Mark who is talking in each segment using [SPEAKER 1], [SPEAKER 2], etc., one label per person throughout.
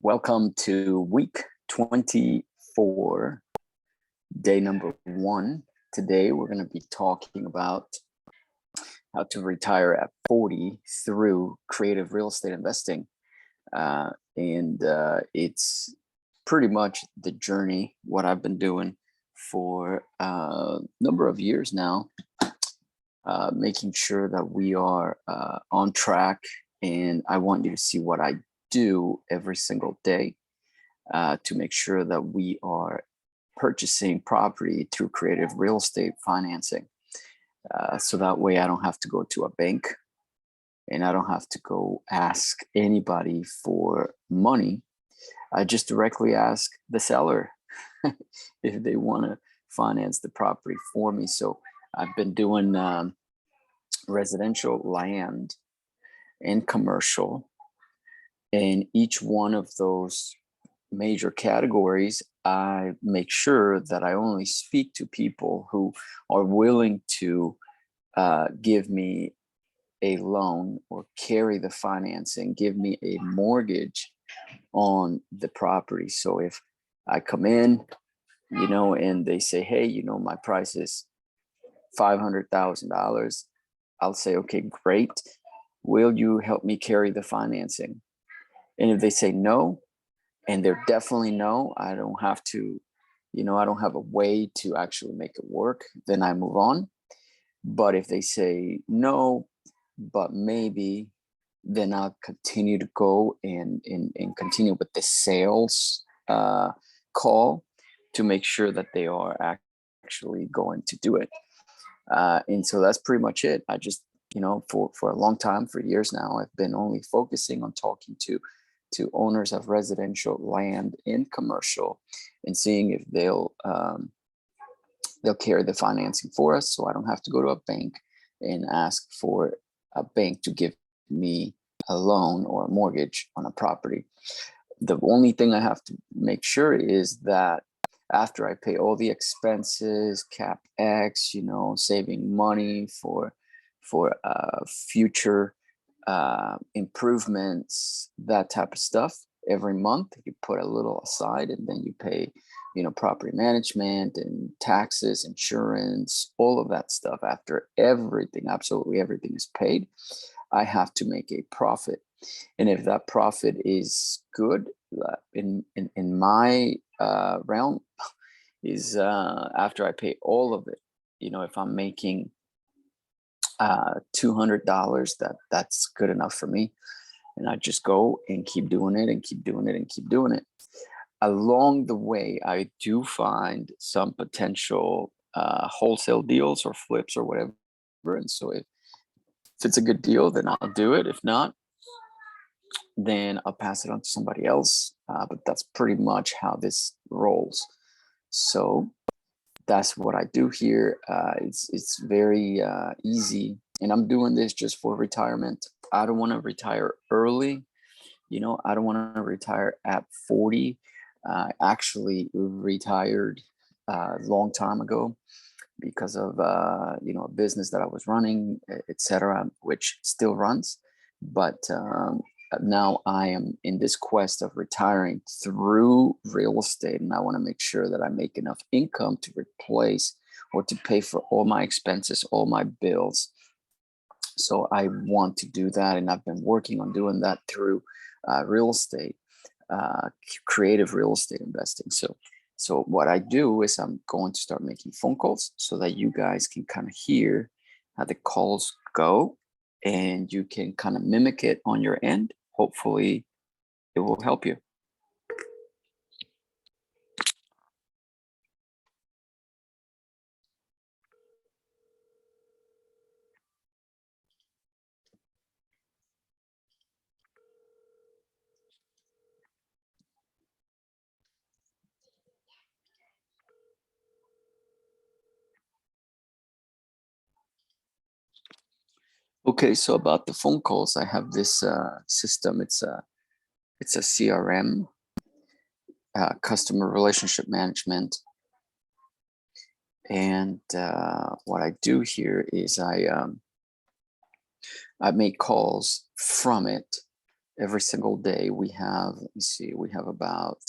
[SPEAKER 1] Welcome to week 24, day number 1. Today, we're going to be talking about how to retire at 40 through creative real estate investing. It's pretty much the journey, what I've been doing for a number of years now, making sure that we are on track. And I want you to see what I do every single day to make sure that we are purchasing property through creative real estate financing. So that way I don't have to go to a bank and I don't have to go ask anybody for money. I just directly ask the seller if they want to finance the property for me. So I've been doing residential land and commercial. And each one of those major categories, I make sure that I only speak to people who are willing to give me a loan or carry the financing, give me a mortgage on the property. So if I come in, and they say, hey, my price is $500,000, I'll say, okay, great. Will you help me carry the financing? And if they say no, and they're definitely no, I don't have to, I don't have a way to actually make it work, then I move on. But if they say no, but maybe, then I'll continue to go and continue with the sales call to make sure that they are actually going to do it. And so that's pretty much it. I just, for a long time, for years now, I've been only focusing on talking to owners of residential land and commercial and seeing if they'll carry the financing for us. So I don't have to go to a bank and ask for a bank to give me a loan or a mortgage on a property. The only thing I have to make sure is that after I pay all the expenses, CapEx, saving money for future improvements, that type of stuff, every month you put a little aside, and then you pay, property management and taxes, insurance, all of that stuff. After everything, absolutely everything is paid, I have to make a profit. And if that profit is good, in my realm, is after I pay all of it, if I'm making $200, that's good enough for me. And I just go and keep doing it and keep doing it and keep doing it. Along the way, I do find some potential wholesale deals or flips or whatever. And so if it's a good deal, then I'll do it. If not, then I'll pass it on to somebody else. But that's pretty much how this rolls. So that's what I do here. It's very easy, and I'm doing this just for retirement. I don't want to retire early. I don't want to retire at 40. I actually retired a long time ago because of a business that I was running, etc., which still runs. But now I am in this quest of retiring through real estate, and I want to make sure that I make enough income to replace or to pay for all my expenses, all my bills. So I want to do that, and I've been working on doing that through real estate, creative real estate investing. So what I do is I'm going to start making phone calls so that you guys can kind of hear how the calls go, and you can kind of mimic it on your end. Hopefully it will help you. Okay, so about the phone calls, I have this system. It's a CRM, customer relationship management. And what I do here is I make calls from it every single day we have, let me see, we have about,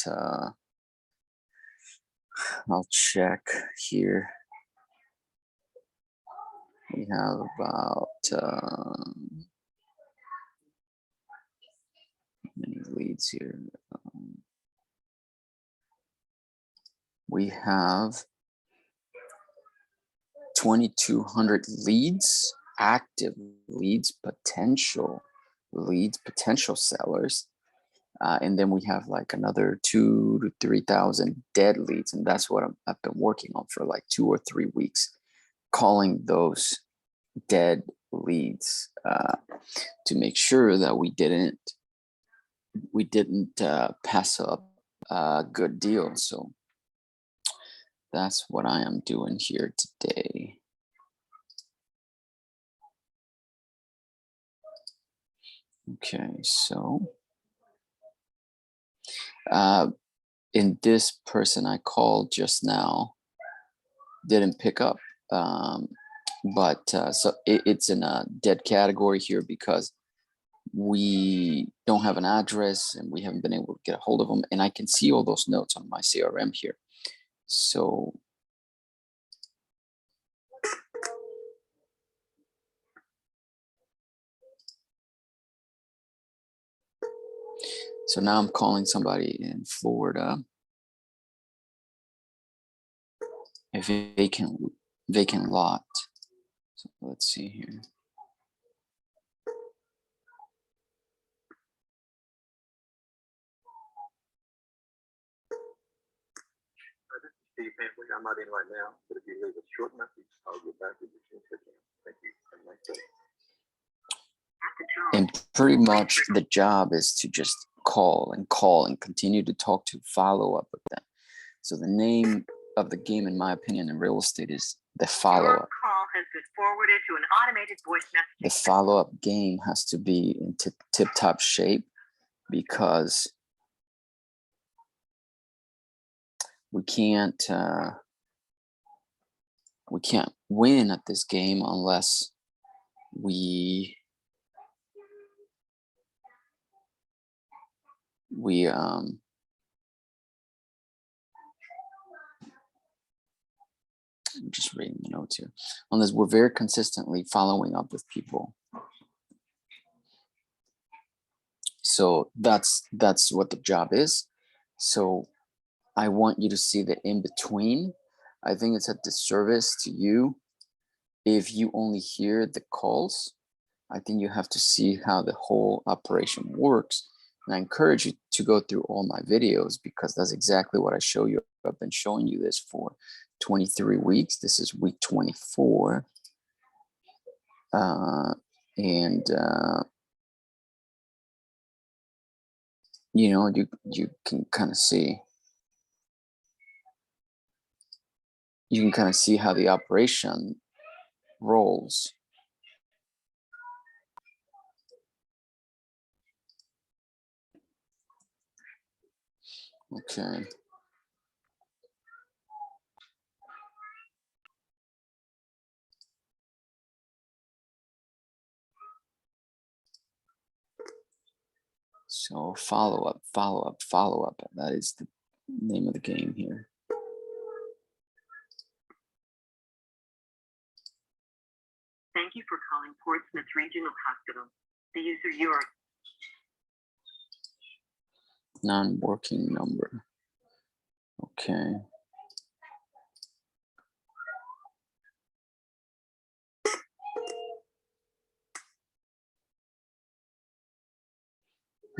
[SPEAKER 1] I'll check here. We have about, many leads here. We have 2,200 leads, active leads, potential sellers. And then we have like another 2,000 to 3,000 dead leads. And that's what I've been working on for like 2 or 3 weeks, calling those dead leads to make sure that we didn't pass up a good deal. So that's what I am doing here today. Okay, so in this person I called just now didn't pick up, but so it's in a dead category here because we don't have an address and we haven't been able to get a hold of them, and I can see all those notes on my CRM here. So now I'm calling somebody in Florida, a vacant lot. So let's see here.
[SPEAKER 2] Steve Hamley, I'm not in right now, but if you leave a short message, I'll get back with you as soon as I can. Thank you. Have a nice day.
[SPEAKER 1] And pretty much the job is to just call and continue to talk to, follow up with them. So the name of the game, in my opinion, in real estate is the follow-up.
[SPEAKER 3] Your call has been forwarded to an automated voice message.
[SPEAKER 1] The follow-up game has to be in tip-top shape, because we can't win at this game unless we I'm just reading the notes here, unless we're very consistently following up with people. So that's what the job is. So I want you to see the in between. I think it's a disservice to you if you only hear the calls. I think you have to see how the whole operation works. And I encourage you to go through all my videos, because that's exactly what I show you. I've been showing you this for 23 weeks. This is week 24. You know, you can kind of see. You can kind of see how the operation rolls. Okay. So follow up. That is the name of the game here.
[SPEAKER 3] Thank you for calling Portsmouth Regional Hospital. The user you are
[SPEAKER 1] Non-working number. Okay.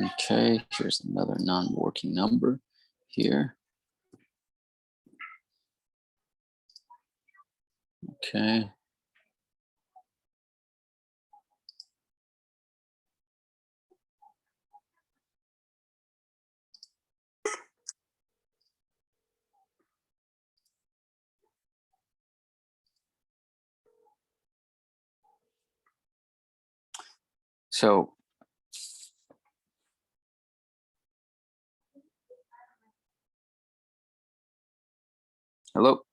[SPEAKER 1] Okay, here's another non-working number here. Okay. So hello.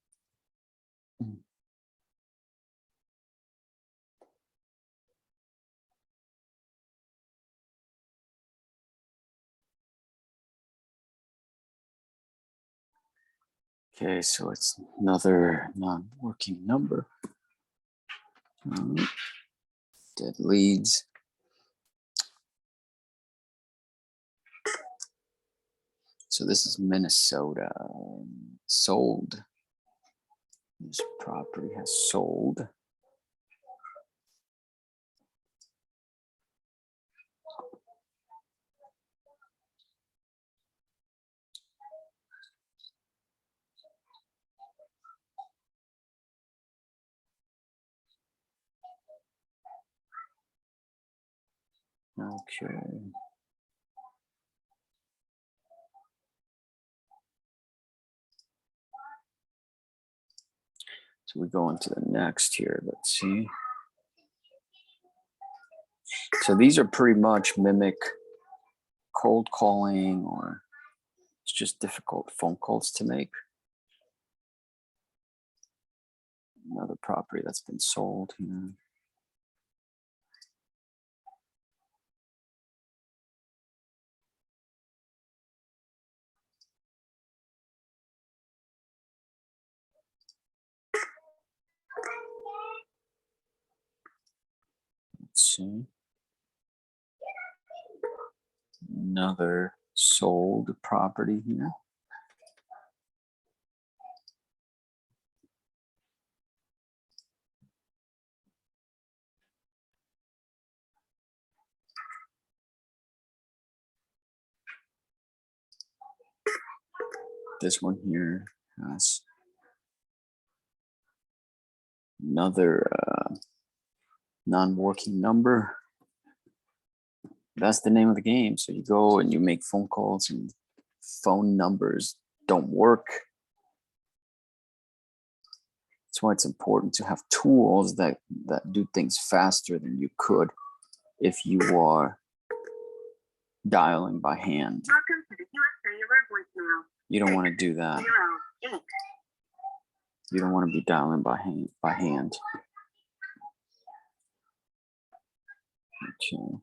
[SPEAKER 1] Okay, so it's another non-working number. Dead leads. So this is Minnesota. Sold. This property has sold. Okay. So we go into the next here. Let's see. So these are pretty much mimic cold calling, or it's just difficult phone calls to make. Another property that's been sold here. Let's see. Another sold property here. This one here has another non-working number. That's the name of the game. So you go and you make phone calls and phone numbers don't work. That's why it's important to have tools that do things faster than you could if you are dialing by hand.
[SPEAKER 3] Welcome to the US Cellular voicemail.
[SPEAKER 1] You don't want to do that.
[SPEAKER 3] 08.
[SPEAKER 1] You don't want to be dialing by hand. Okay.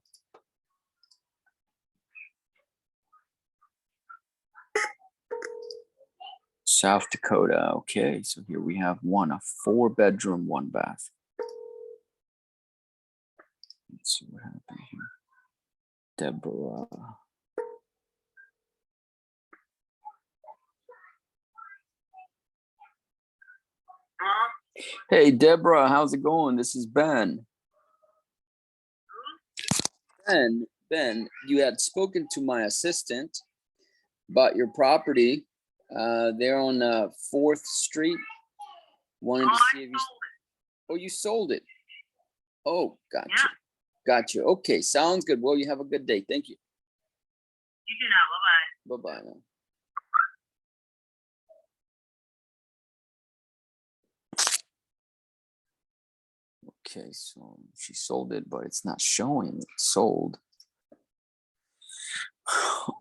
[SPEAKER 1] South Dakota. Okay, so here we have one, a 4-bedroom, 1-bath. Let's see what happened here. Deborah. Hey, Deborah, how's it going? This is Ben. Ben, you had spoken to my assistant about your property. They're on 4th Street. Wanted to see if you. Oh, you sold it. Oh, gotcha.
[SPEAKER 3] Yeah.
[SPEAKER 1] Gotcha. Okay, sounds good. Well, you have a good day. Thank you.
[SPEAKER 3] You do now. Bye-bye.
[SPEAKER 1] Bye-bye now. Okay, so she sold it, but it's not showing it sold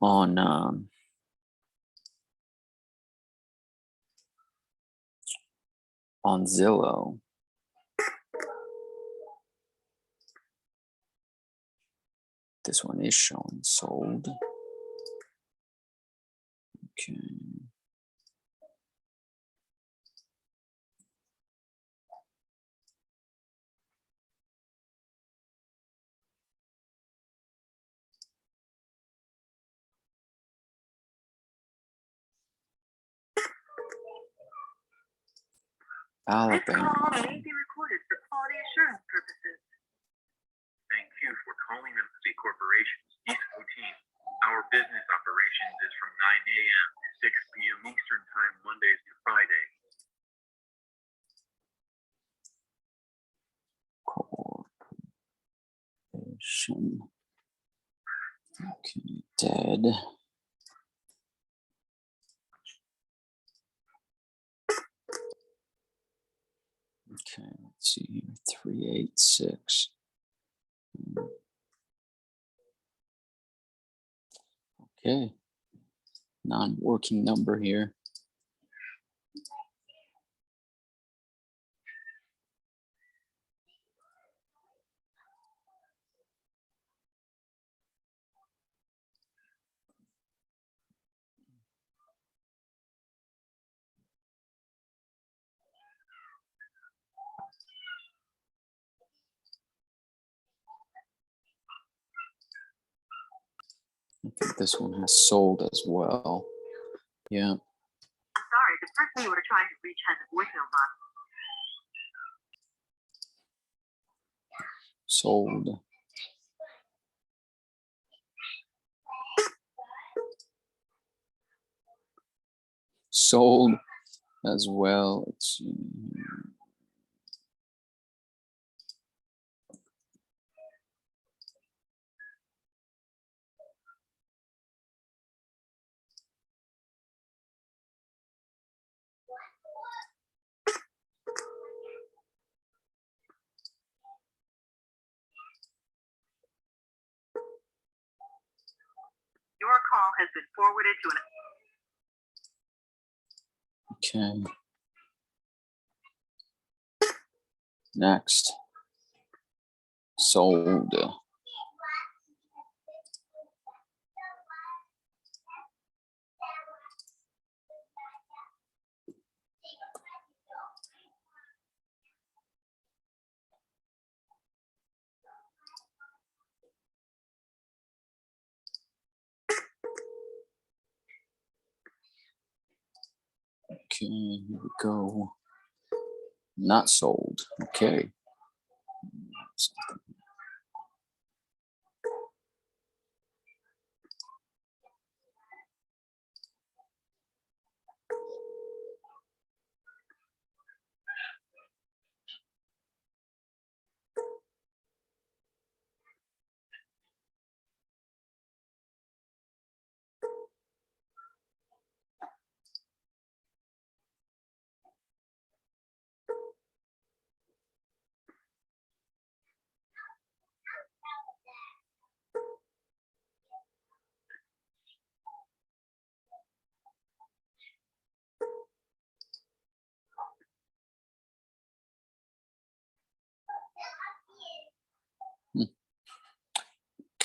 [SPEAKER 1] on Zillow. This one is showing sold. Okay.
[SPEAKER 3] This call
[SPEAKER 1] Alabama.
[SPEAKER 3] may be recorded for quality assurance purposes.
[SPEAKER 2] Thank you for calling MC Corporation's East 14. Our business operations is from 9 a.m. to 6 p.m. Eastern Time, Mondays to Fridays.
[SPEAKER 1] Corporation. Okay, dead. Okay, let's see here. 386. Okay. Non-working number here. I think this one has sold as well. Yeah.
[SPEAKER 3] I'm sorry, the person you were trying to reach has a voicemail box.
[SPEAKER 1] Sold. Sold as well. Let's see.
[SPEAKER 3] Your call has been forwarded to an...
[SPEAKER 1] Okay. Next. Sold. Okay, here we go. Not sold. Okay.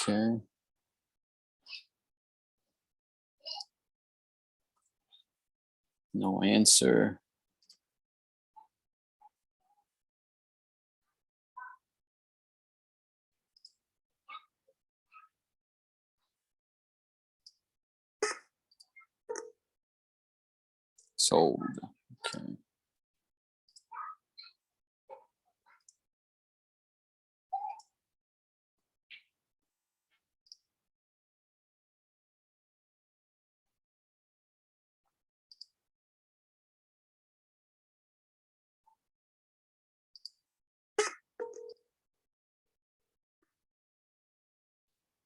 [SPEAKER 1] Okay. No answer. Sold. Okay.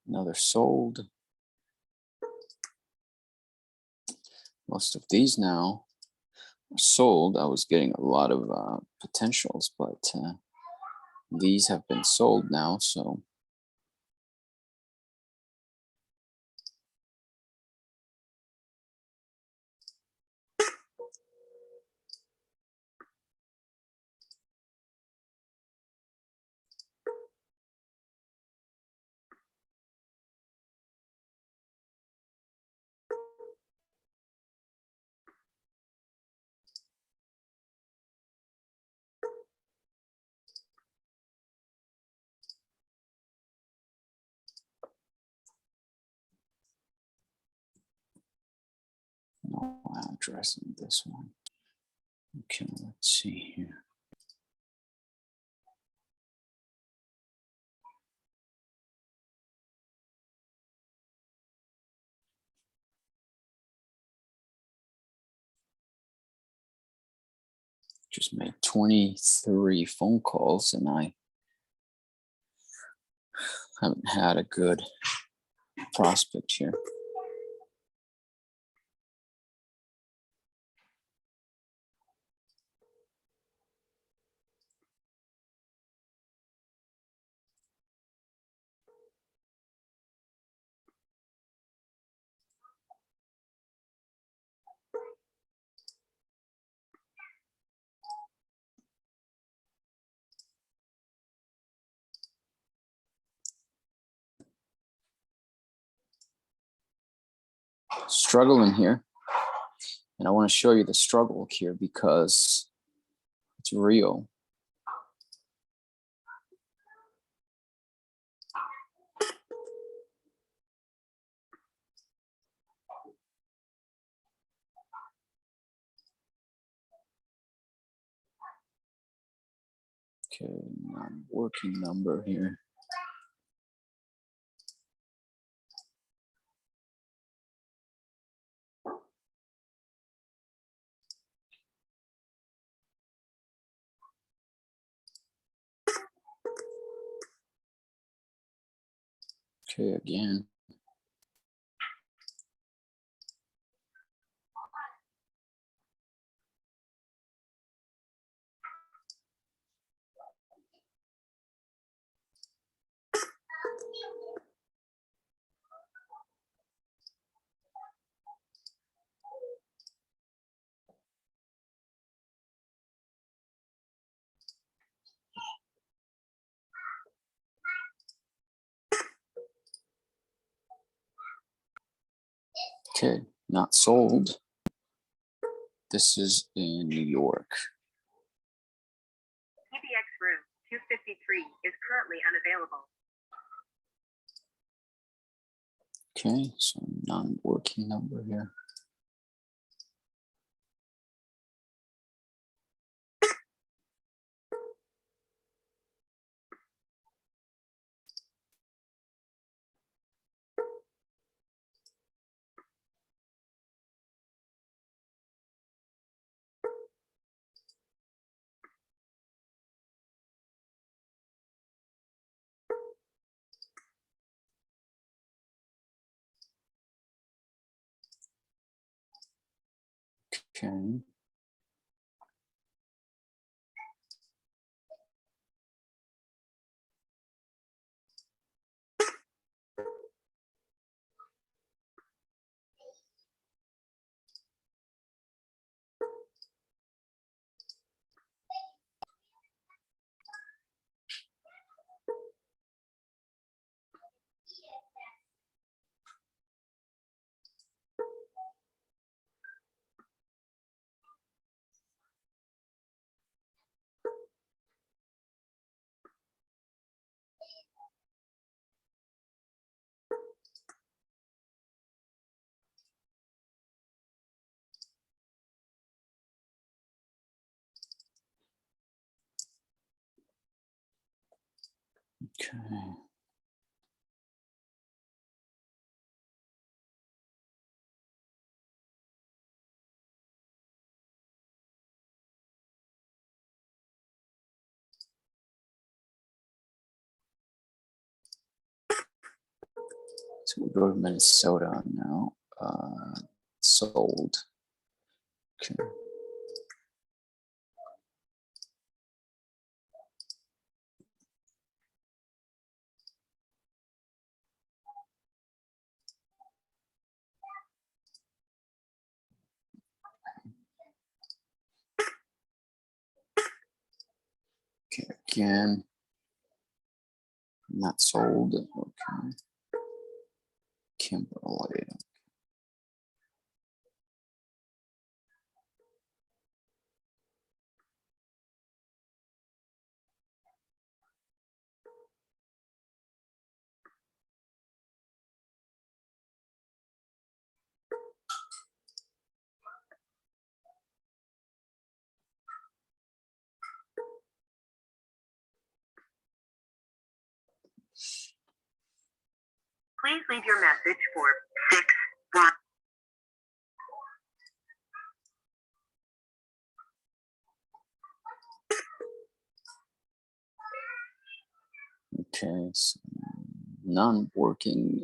[SPEAKER 1] Another sold. Most of these now are sold. I was getting a lot of potentials, but these have been sold now, so no address in this one. Okay, let's see here. Just made 23 phone calls and I haven't had a good prospect here. Struggling here. And I want to show you the struggle here because it's real. Okay, non-working number here. Okay, again. Okay, not sold. This is in New York.
[SPEAKER 3] PBX room 253 is currently unavailable.
[SPEAKER 1] Okay, so non-working number here. Okay. Okay. So we go to Minnesota now. Sold. Okay. Okay, again. Not sold. Okay. Kimberly.
[SPEAKER 3] Please leave your message for 61.
[SPEAKER 1] Okay, so non-working.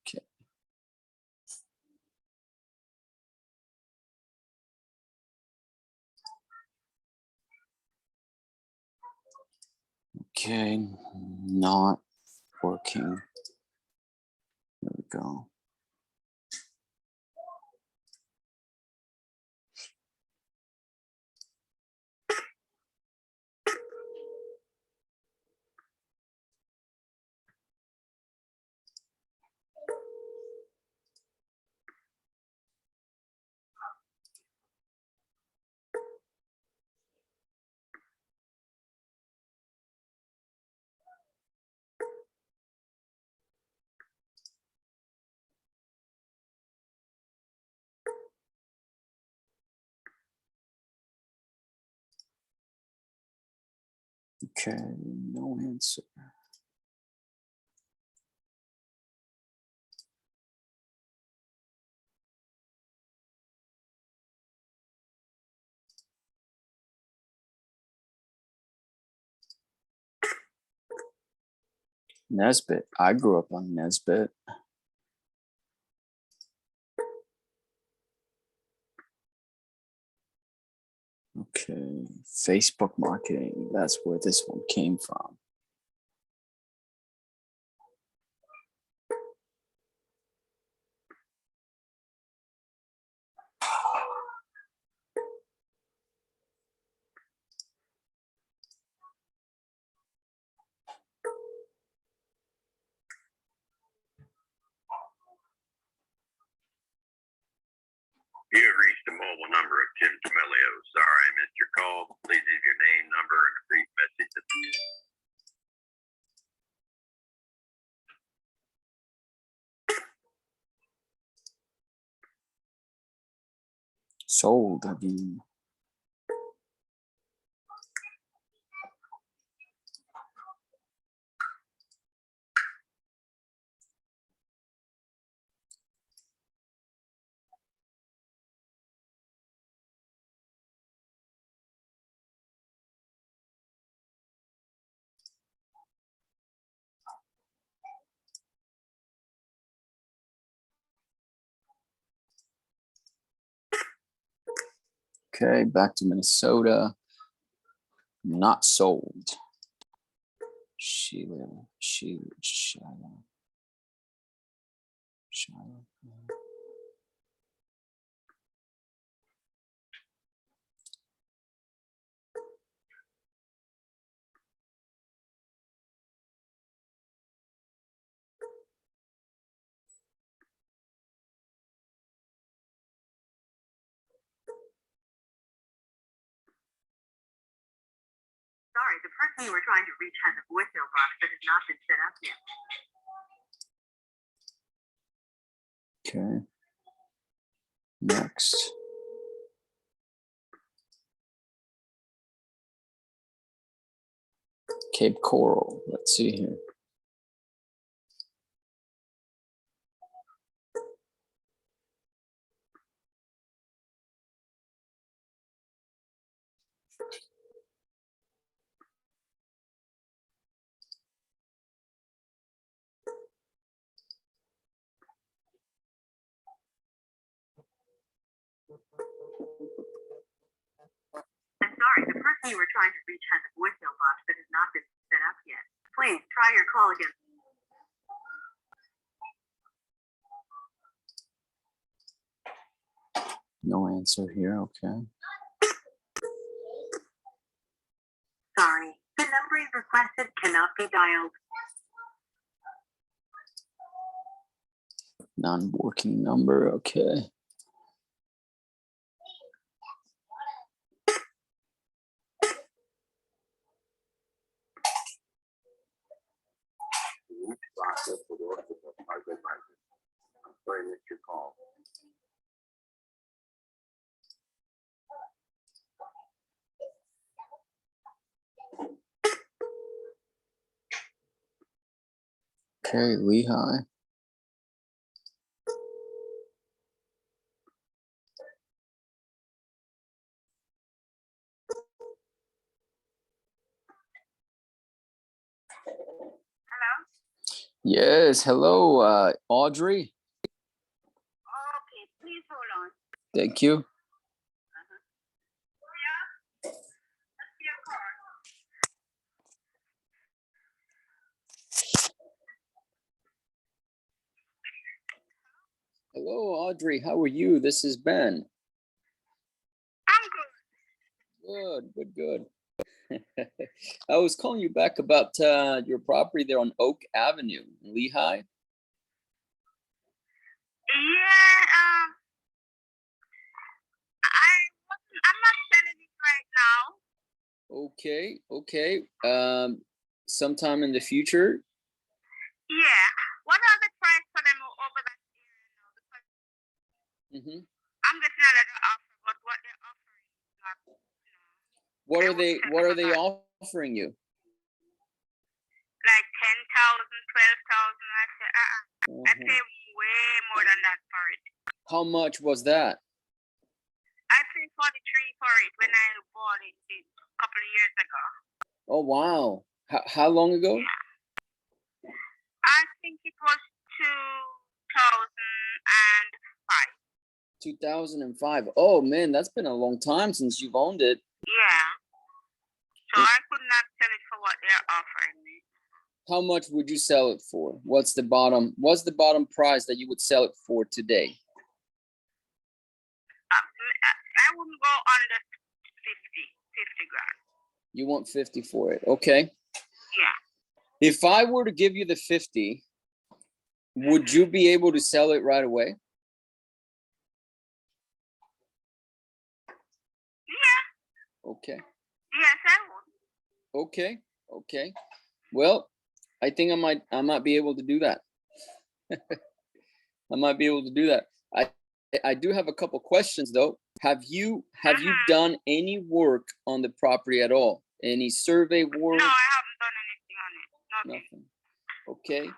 [SPEAKER 1] Okay. Okay, not working. There we go. Okay, no answer. Nesbit. I grew up on Nesbit. Okay, Facebook marketing. That's where this one came from.
[SPEAKER 2] You have reached the mobile number of Tim D'Amelio. Sorry I missed your call. Please leave your name, number, and a brief message.
[SPEAKER 1] Sold again. Okay, back to Minnesota. Not sold. Sheila.
[SPEAKER 3] Sorry, the person you were trying to reach has a voicemail box that has not been set up yet.
[SPEAKER 1] Okay. Next. Cape Coral. Let's see here.
[SPEAKER 3] I'm sorry, the person you were trying to reach has a voicemail box that has not been set up yet. Please try your call again.
[SPEAKER 1] No answer here. Okay.
[SPEAKER 3] Sorry, the number you requested cannot be dialed.
[SPEAKER 1] Non-working number. Okay.
[SPEAKER 2] I'm sorry I missed your call.
[SPEAKER 1] Okay, Lehigh.
[SPEAKER 3] Hello?
[SPEAKER 1] Yes, hello, Audrey.
[SPEAKER 3] Okay, please hold on.
[SPEAKER 1] Thank you.
[SPEAKER 3] Yeah? That's your car.
[SPEAKER 1] Hello, Audrey. How are you? This is Ben.
[SPEAKER 3] I'm good.
[SPEAKER 1] Good. I was calling you back about your property there on Oak Avenue in Lehigh.
[SPEAKER 3] Yeah, I'm not selling it right now.
[SPEAKER 1] Okay. Sometime in the future.
[SPEAKER 3] Yeah. What are the price for them over that area now? Because I'm getting a little offer, but what they're offering is not,
[SPEAKER 1] What are they offering you? How much was that?
[SPEAKER 3] I paid 43 for it when I bought it a couple of years ago.
[SPEAKER 1] Oh, wow. How long ago?
[SPEAKER 3] I think it was 2005.
[SPEAKER 1] 2005. Oh, man, that's been a long time since you've owned it.
[SPEAKER 3] Yeah. So I could not sell it for what they're offering me.
[SPEAKER 1] How much would you sell it for? What's the bottom price that you would sell it for today?
[SPEAKER 3] I wouldn't go under 50 grand.
[SPEAKER 1] You want 50 for it. Okay.
[SPEAKER 3] Yeah.
[SPEAKER 1] If I were to give you the 50, would you be able to sell it right away?
[SPEAKER 3] Yeah.
[SPEAKER 1] Okay.
[SPEAKER 3] Yes, I would.
[SPEAKER 1] Okay. Okay. Well, I think I might be able to do that. I might be able to do that. I do have a couple questions though. Have you done any work on the property at all? Any survey work?
[SPEAKER 3] No, I haven't done anything on it.
[SPEAKER 1] Nothing. Okay.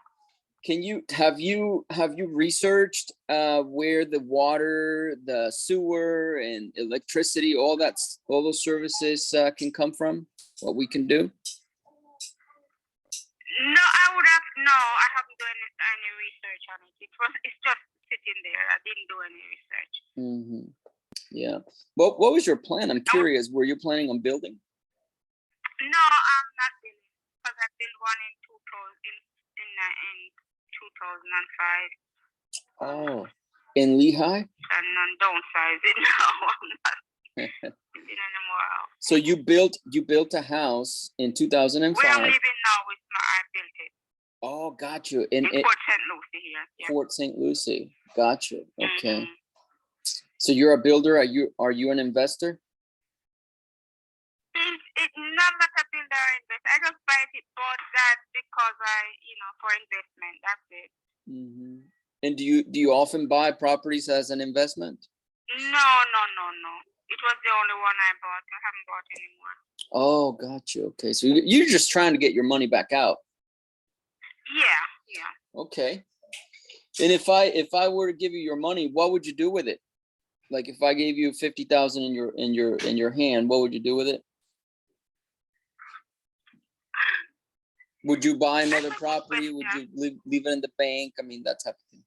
[SPEAKER 1] Have you researched where the water, the sewer, and electricity, all those services can come from? What we can do?
[SPEAKER 3] No, I haven't done any research on it. It's just sitting there. I didn't do any research.
[SPEAKER 1] Mm-hmm. Yeah. What was your plan? I'm curious. Were you planning on building?
[SPEAKER 3] No, I'm not building because I built one in 2005.
[SPEAKER 1] Oh, in Lehigh?
[SPEAKER 3] And then downsize it now. I'm not building anymore.
[SPEAKER 1] So you built a house in 2005.
[SPEAKER 3] Where I'm living now I built it.
[SPEAKER 1] Oh, got you. In
[SPEAKER 3] Port St. Lucie here. Yeah.
[SPEAKER 1] Fort St. Lucie. Got you. Okay.
[SPEAKER 3] Mm-hmm.
[SPEAKER 1] So you're a builder. Are you an investor?
[SPEAKER 3] No, I'm not a builder or investor. I just buy it, bought that because for investment. That's it.
[SPEAKER 1] Mm-hmm. And do you often buy properties as an investment?
[SPEAKER 3] No. It was the only one I bought. I haven't bought anymore.
[SPEAKER 1] Oh, got you. Okay. So you're just trying to get your money back out.
[SPEAKER 3] Yeah.
[SPEAKER 1] Okay. And if I were to give you your money, what would you do with it? Like if I gave you 50,000 in your hand, what would you do with it? Would you buy another property? Would you leave it in the bank? I mean, that type of thing.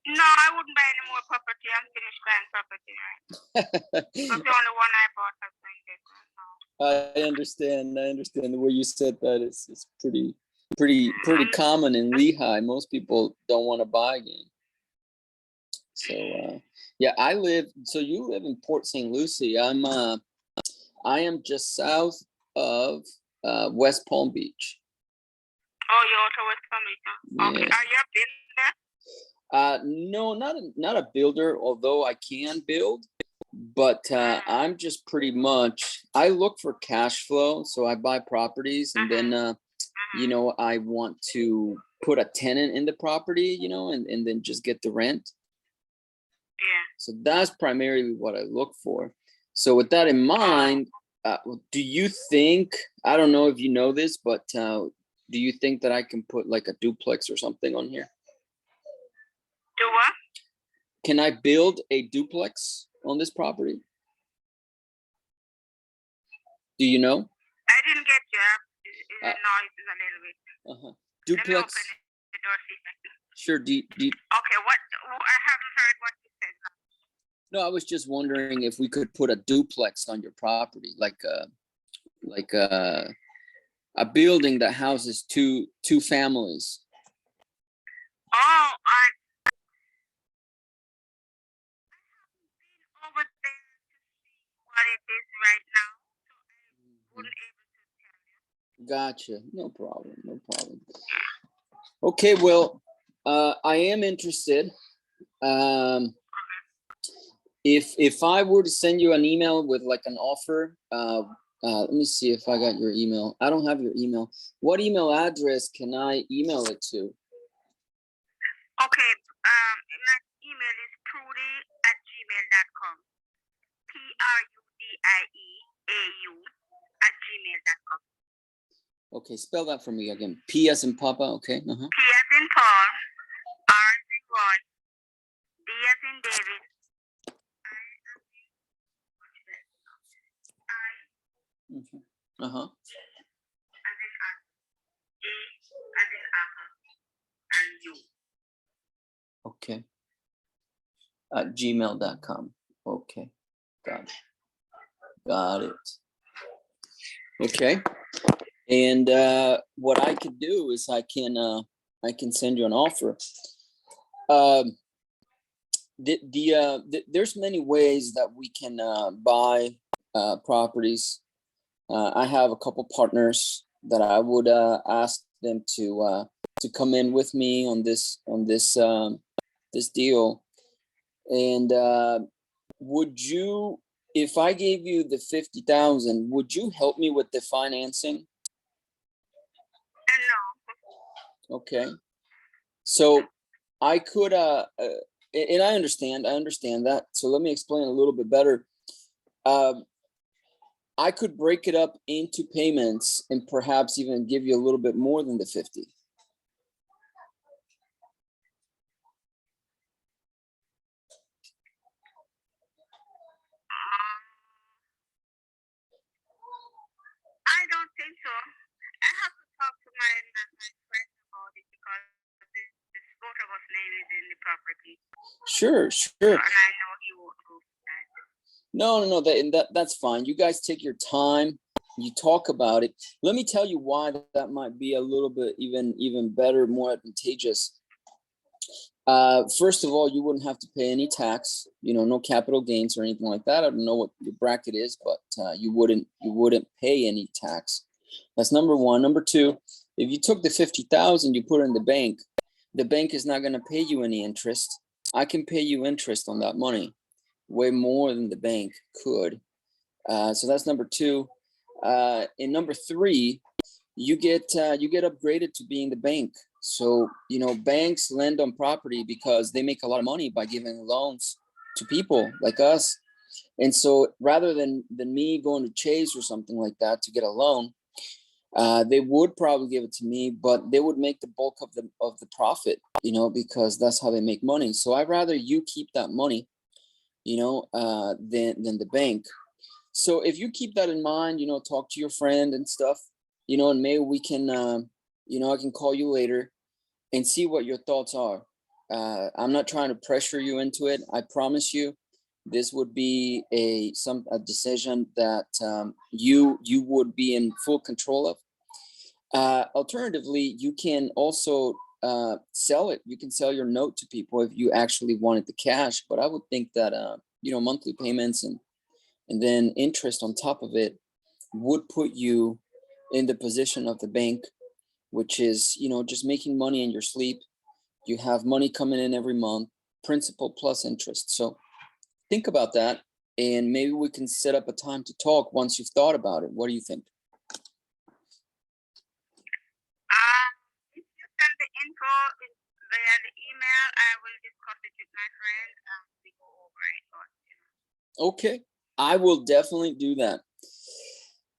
[SPEAKER 3] No, I wouldn't buy any more property. I'm finished buying property, right? That's the only one I bought as an investment.
[SPEAKER 1] I understand the way you said that. It's pretty common in Lehigh. Most people don't want to buy again. So yeah, so you live in Port St. Lucie. I am just south of West Palm Beach.
[SPEAKER 3] Oh, you're out of West Palm Beach. Okay.
[SPEAKER 1] Yeah.
[SPEAKER 3] Are you a builder?
[SPEAKER 1] No, not a builder, although I can build, but I'm just pretty much, I look for cash flow. So I buy properties and then, I want to put a tenant in the property, and then just get the rent.
[SPEAKER 3] Yeah.
[SPEAKER 1] So that's primarily what I look for. So with that in mind, do you think, I don't know if you know this, but do you think that I can put like a duplex or something on here?
[SPEAKER 3] Do what?
[SPEAKER 1] Can I build a duplex on this property? Do you know?
[SPEAKER 3] I didn't get you. The noise is a little bit.
[SPEAKER 1] Duplex.
[SPEAKER 3] Let me open the door, see if I can.
[SPEAKER 1] Sure.
[SPEAKER 3] Okay, what? I haven't heard what you said.
[SPEAKER 1] No, I was just wondering if we could put a duplex on your property, like a building that houses two families.
[SPEAKER 3] Oh, I haven't been over there to see what it is right now, so I wouldn't able to tell you.
[SPEAKER 1] Gotcha. No problem. Okay, well, I am interested. If I were to send you an email with like an offer, let me see if I got your email. I don't have your email. What email address can I email it to?
[SPEAKER 3] Okay, my email is prudy@gmail.com. PRUDIEAU@gmail.com.
[SPEAKER 1] Okay, spell that for me again. P as in Papa, okay.
[SPEAKER 3] P as in Paul, R as in Ron, D
[SPEAKER 1] Uh-huh.
[SPEAKER 3] as in A, as in apple, and U.
[SPEAKER 1] Okay. At gmail.com. Okay. Got it. Got it. Okay. And what I could do is I can send you an offer. There's many ways that we can buy properties. I have a couple partners that I would ask them to come in with me on this this deal. And would you, if I gave you the 50,000, would you help me with the financing?
[SPEAKER 3] No.
[SPEAKER 1] Okay. So I could and I understand that. So let me explain a little bit better. I could break it up into payments and perhaps even give you a little bit more than the 50.
[SPEAKER 3] I don't think so. I have to talk to my friend about it because this both of us name is in the property.
[SPEAKER 1] Sure.
[SPEAKER 3] And I know he won't go for that.
[SPEAKER 1] No, that's fine. You guys take your time. You talk about it. Let me tell you why that might be a little bit even better, more advantageous. First of all, you wouldn't have to pay any tax, no capital gains or anything like that. I don't know what your bracket is, but you wouldn't pay any tax. That's number one. Number two, if you took the 50,000, you put it in the bank is not going to pay you any interest. I can pay you interest on that money, way more than the bank could. So that's number two. And number three, you get upgraded to being the bank. So, banks lend on property because they make a lot of money by giving loans to people like us. And so rather than me going to Chase or something like that to get a loan, they would probably give it to me, but they would make the bulk of the profit, because that's how they make money. So I'd rather you keep that money, than the bank. So if you keep that in mind, talk to your friend and stuff, and maybe we can, I can call you later and see what your thoughts are. I'm not trying to pressure you into it. I promise you, this would be a decision that you would be in full control of. Alternatively, you can also sell it. You can sell your note to people if you actually wanted the cash. But I would think that monthly payments and then interest on top of it would put you in the position of the bank, which is, just making money in your sleep. You have money coming in every month, principal plus interest. So think about that, and maybe we can set up a time to talk once you've thought about it. What do you think?
[SPEAKER 3] If you send the info via the email, I will discuss it with my friend and we go over it.
[SPEAKER 1] Okay, I will definitely do that.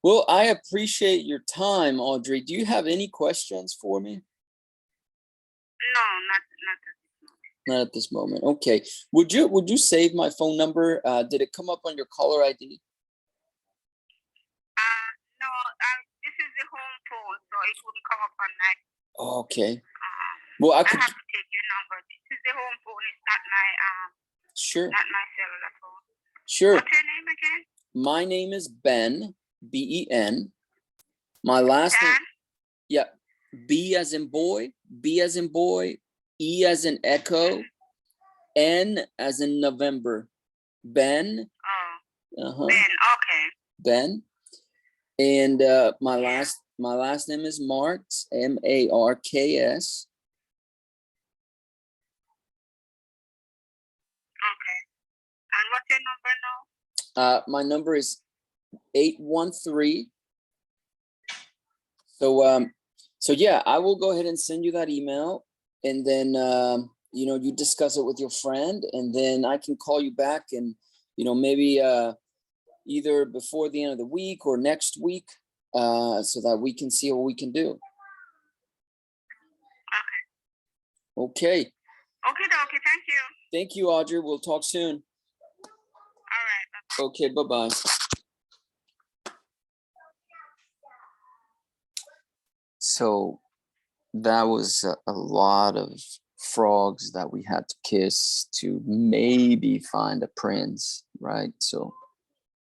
[SPEAKER 1] Well, I appreciate your time, Audrey. Do you have any questions for me?
[SPEAKER 3] No, not at this moment.
[SPEAKER 1] Not at this moment. Okay. Would you save my phone number? Did it come up on your caller ID?
[SPEAKER 3] No, this is the home phone, so it wouldn't come up on my.
[SPEAKER 1] Okay. Well, I
[SPEAKER 3] have to take your number. This is the home phone. It's not my
[SPEAKER 1] Sure.
[SPEAKER 3] Not my cellular phone.
[SPEAKER 1] Sure.
[SPEAKER 3] What's your name again?
[SPEAKER 1] My name is Ben, B-E-N. My last name. Yeah. B as in boy, B as in boy, E as in echo, N as in November. Ben.
[SPEAKER 3] Oh. Ben. Okay.
[SPEAKER 1] Ben. And my last name is Marks, M-A-R-K-S.
[SPEAKER 3] Okay. And what's your number now?
[SPEAKER 1] My number is 813. So yeah, I will go ahead and send you that email, and then you discuss it with your friend, and then I can call you back, and maybe either before the end of the week or next week, so that we can see what we can do. Okay.
[SPEAKER 3] Okay, thank you.
[SPEAKER 1] Thank you, Audrey. We'll talk soon.
[SPEAKER 3] All right.
[SPEAKER 1] Okay, bye-bye. So that was a lot of frogs that we had to kiss to maybe find a prince, right? So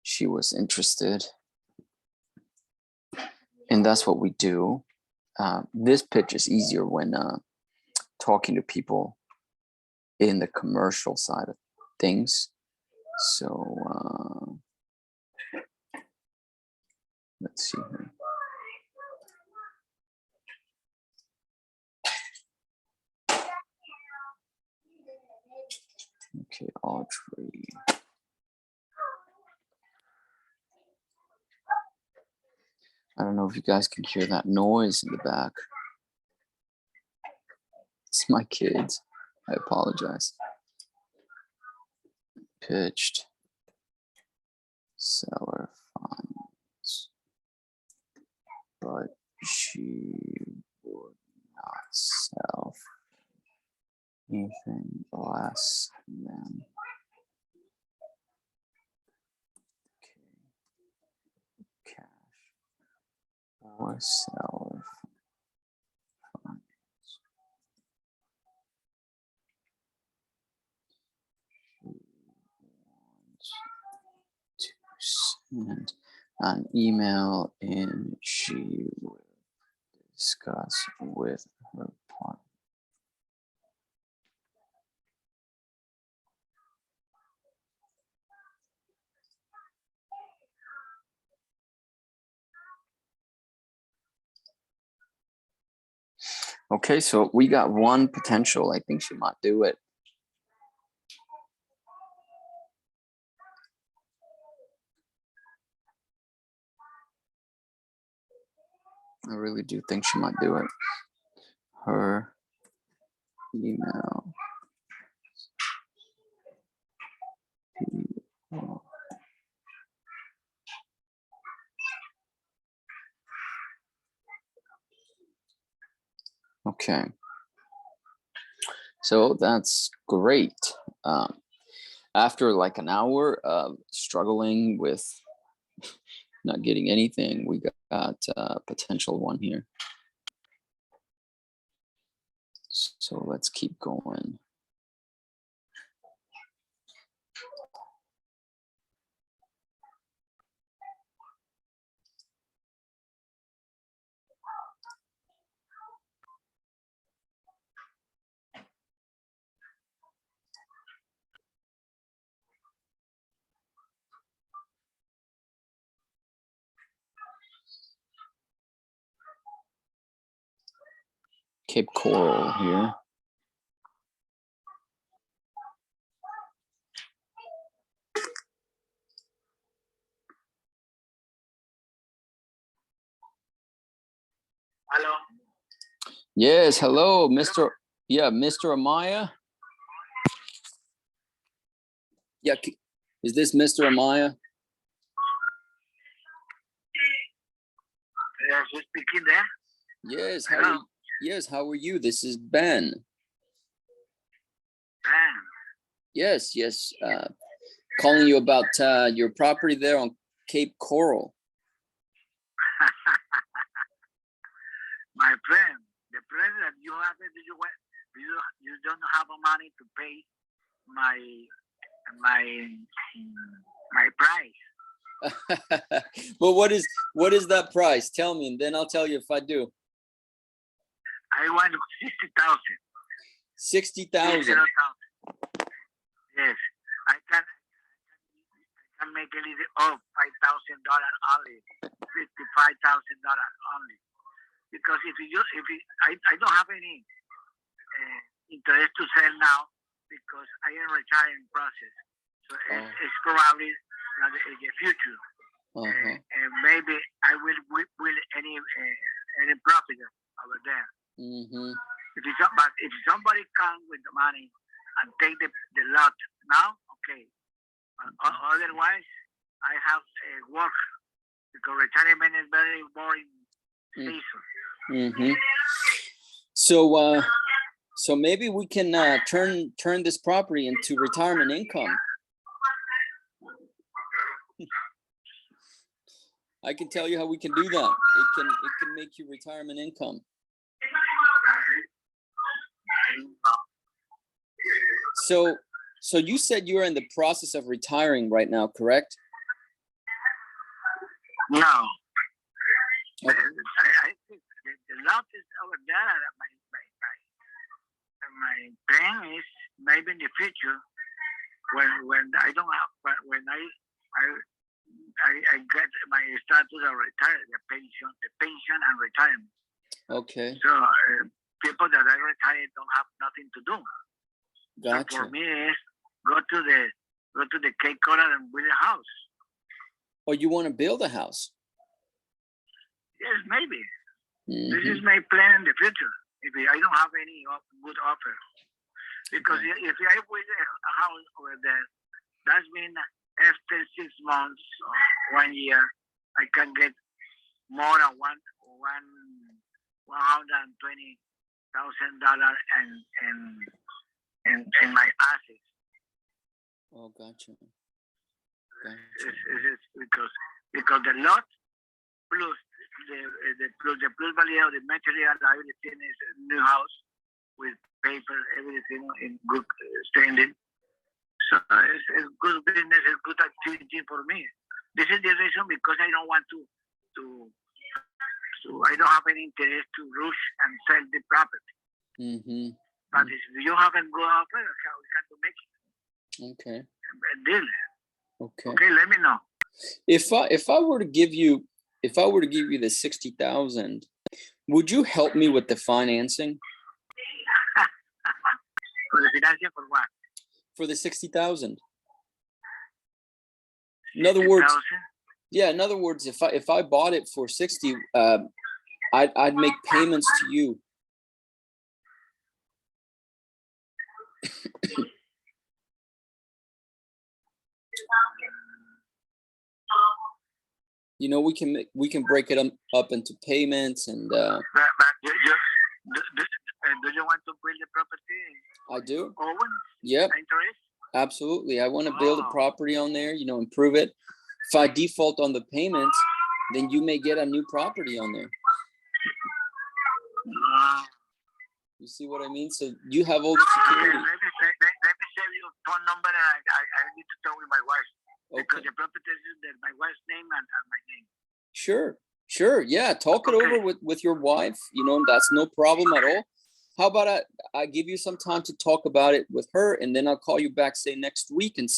[SPEAKER 1] she was interested, and that's what we do. This pitch is easier when talking to people in the commercial side of things. So let's see here. Okay, Audrey. I don't know if you guys can hear that noise in the back. It's my kids. I apologize. Pitched. Seller finds. But she would not sell anything less than. Okay. Cash or seller finds. She wants to send an email, and she will discuss with her partner. Okay, so we got one potential. I think she might do it. I really do think she might do it. Her email. Okay. So that's great. After like an hour of struggling with not getting anything, we got a potential one here. So let's keep going. Cape Coral here.
[SPEAKER 2] Hello.
[SPEAKER 1] Yes, hello, Mr. Yeah, Mr. Amaya. Yeah, is this Mr. Amaya?
[SPEAKER 2] Yes, you speaking there?
[SPEAKER 1] Yes,
[SPEAKER 2] Hello.
[SPEAKER 1] how are you? This is Ben.
[SPEAKER 2] Ben.
[SPEAKER 1] Yes, calling you about your property there on Cape Coral.
[SPEAKER 2] My friend, the friend that you have, you don't have money to pay my price.
[SPEAKER 1] But what is that price? Tell me, and then I'll tell you if I do.
[SPEAKER 2] I want 60,000.
[SPEAKER 1] 60,000.
[SPEAKER 2] Yes, I can make a little $5,000 only, $55,000 only. Because I don't have any interest to sell now because I am retiring process. So it's probably not in the future. And maybe I will any profit over there. But if somebody comes with the money and take the lot now, okay. Otherwise, I have work because retirement is very boring season.
[SPEAKER 1] So maybe we can turn this property into retirement income. I can tell you how we can do that. It can make you retirement income. So you said you are in the process of retiring right now, correct?
[SPEAKER 2] No.
[SPEAKER 1] Okay.
[SPEAKER 2] I think the lot is over there. My plan is maybe in the future when I don't have when I get my status of retire the pension and retirement.
[SPEAKER 1] Okay.
[SPEAKER 2] So people that are retired don't have nothing to do.
[SPEAKER 1] Gotcha.
[SPEAKER 2] So for me is go to the Cape Coral and build a house.
[SPEAKER 1] Oh, you want to build a house?
[SPEAKER 2] Yes, maybe.
[SPEAKER 1] Mm-hmm.
[SPEAKER 2] This is my plan in the future. If I don't have any good offer, because if I build a house over there, that's mean after 6 months or 1 year, I can get more than $120,000 in my assets.
[SPEAKER 1] Oh, gotcha.
[SPEAKER 2] It's because the lot plus the plus value of the material, everything is a new house with paper, everything in good standing. So it's good business, it's good activity for me. This is the reason because I don't want to I don't have any interest to rush and sell the property.
[SPEAKER 1] Mm-hmm.
[SPEAKER 2] But if you haven't go offer, how we can to make it?
[SPEAKER 1] Okay.
[SPEAKER 2] A deal.
[SPEAKER 1] Okay.
[SPEAKER 2] Okay, let me know.
[SPEAKER 1] If I were to give you the 60,000, would you help me with the financing?
[SPEAKER 2] For the financing for what?
[SPEAKER 1] For the 60,000. In other words,
[SPEAKER 2] 60,000?
[SPEAKER 1] yeah. In other words, if I bought it for 60, I'd make payments to you. You know, we can break it up into payments and.
[SPEAKER 2] But do you want to build the property?
[SPEAKER 1] I do.
[SPEAKER 2] Owen?
[SPEAKER 1] Yep.
[SPEAKER 2] Interest?
[SPEAKER 1] Absolutely. I want to build a property on there. You know, improve it. If I default on the payments, then you may get a new property on there. You see what I mean? So you have all the security.
[SPEAKER 2] Let me save your phone number and I need to talk with my wife. Because the property is my wife's name and my name.
[SPEAKER 1] Sure. Yeah. Talk it over with your wife. You know, that's no problem at all. How about I give you some time to talk about it with her, and then I'll call you back, say next week, and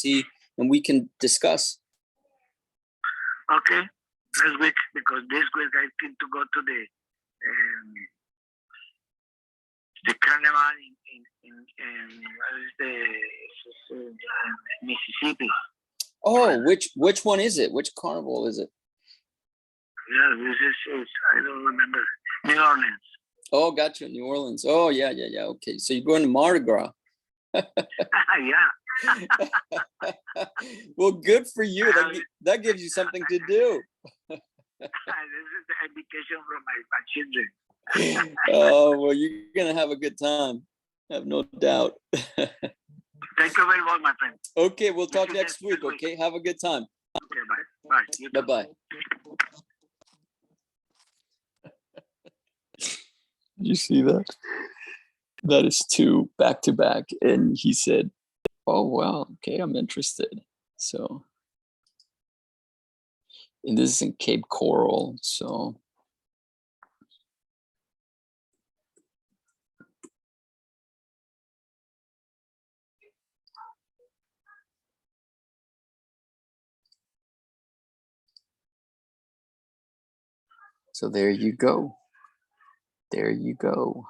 [SPEAKER 1] we can discuss.
[SPEAKER 2] Okay. Next week, because this week I think to go to the carnival in Mississippi.
[SPEAKER 1] Oh, which one is it? Which carnival is it?
[SPEAKER 2] Yeah, this is I don't remember. New Orleans.
[SPEAKER 1] Oh, gotcha. New Orleans. Oh, yeah. Okay, so you're going to Mardi Gras.
[SPEAKER 2] Yeah.
[SPEAKER 1] Well, good for you. That gives you something to do.
[SPEAKER 2] This is the education from my children.
[SPEAKER 1] Oh, well, you're going to have a good time. I have no doubt.
[SPEAKER 2] Thank you very much, my friend.
[SPEAKER 1] Okay, we'll talk next week, okay? Have a good time.
[SPEAKER 2] Okay, bye.
[SPEAKER 1] Bye-bye. You see that? That is 2 back-to-back. And he said, oh, well, okay, I'm interested. So, and this is in Cape Coral, so. So there you go. There you go.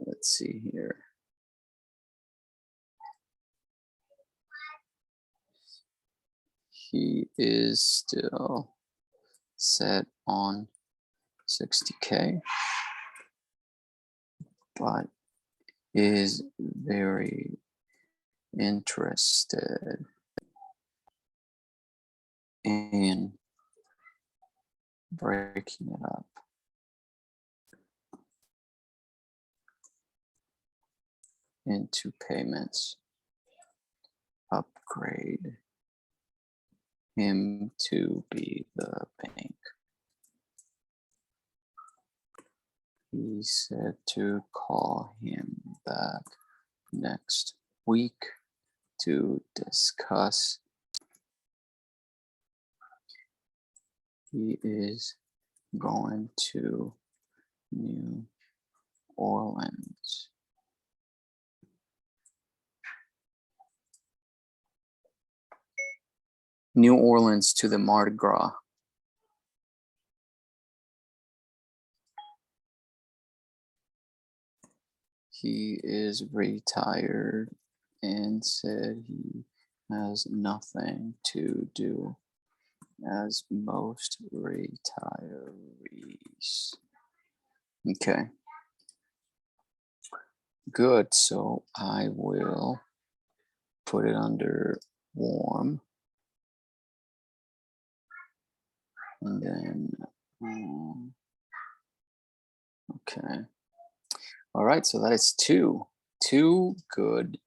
[SPEAKER 1] Let's see here. He is still set on 60K, but is very interested in breaking it up into payments, upgrade him to be the bank. He said to call him back next week to discuss. He is going to New Orleans. New Orleans to the Mardi Gras. He is retired and said he has nothing to do as most retirees. Okay. Good. So I will put it under warm. And then, okay. All right, so that is two good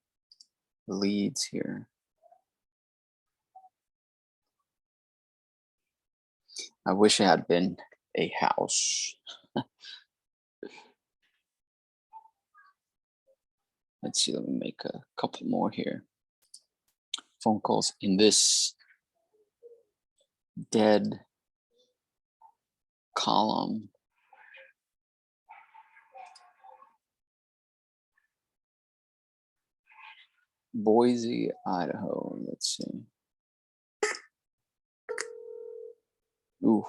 [SPEAKER 1] leads here. I wish it had been a house. Let's see, let me make a couple more here. Phone calls in this dead column. Boise, Idaho. Let's see. Ooh.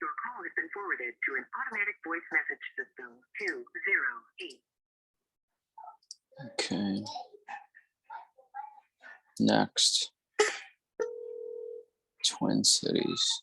[SPEAKER 4] Your call has been forwarded to an automatic voice message system 208.
[SPEAKER 1] Okay. Next. Twin Cities.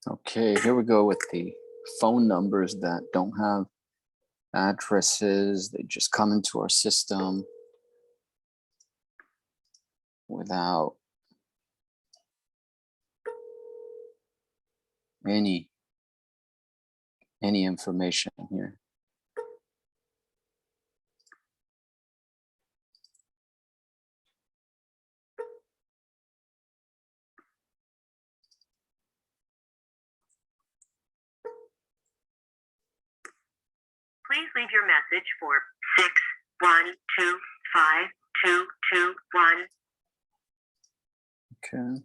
[SPEAKER 1] Okay, here we go with the phone numbers that don't have addresses. They just come into our system without any information here.
[SPEAKER 4] Please leave your message for 6125221.
[SPEAKER 1] Okay.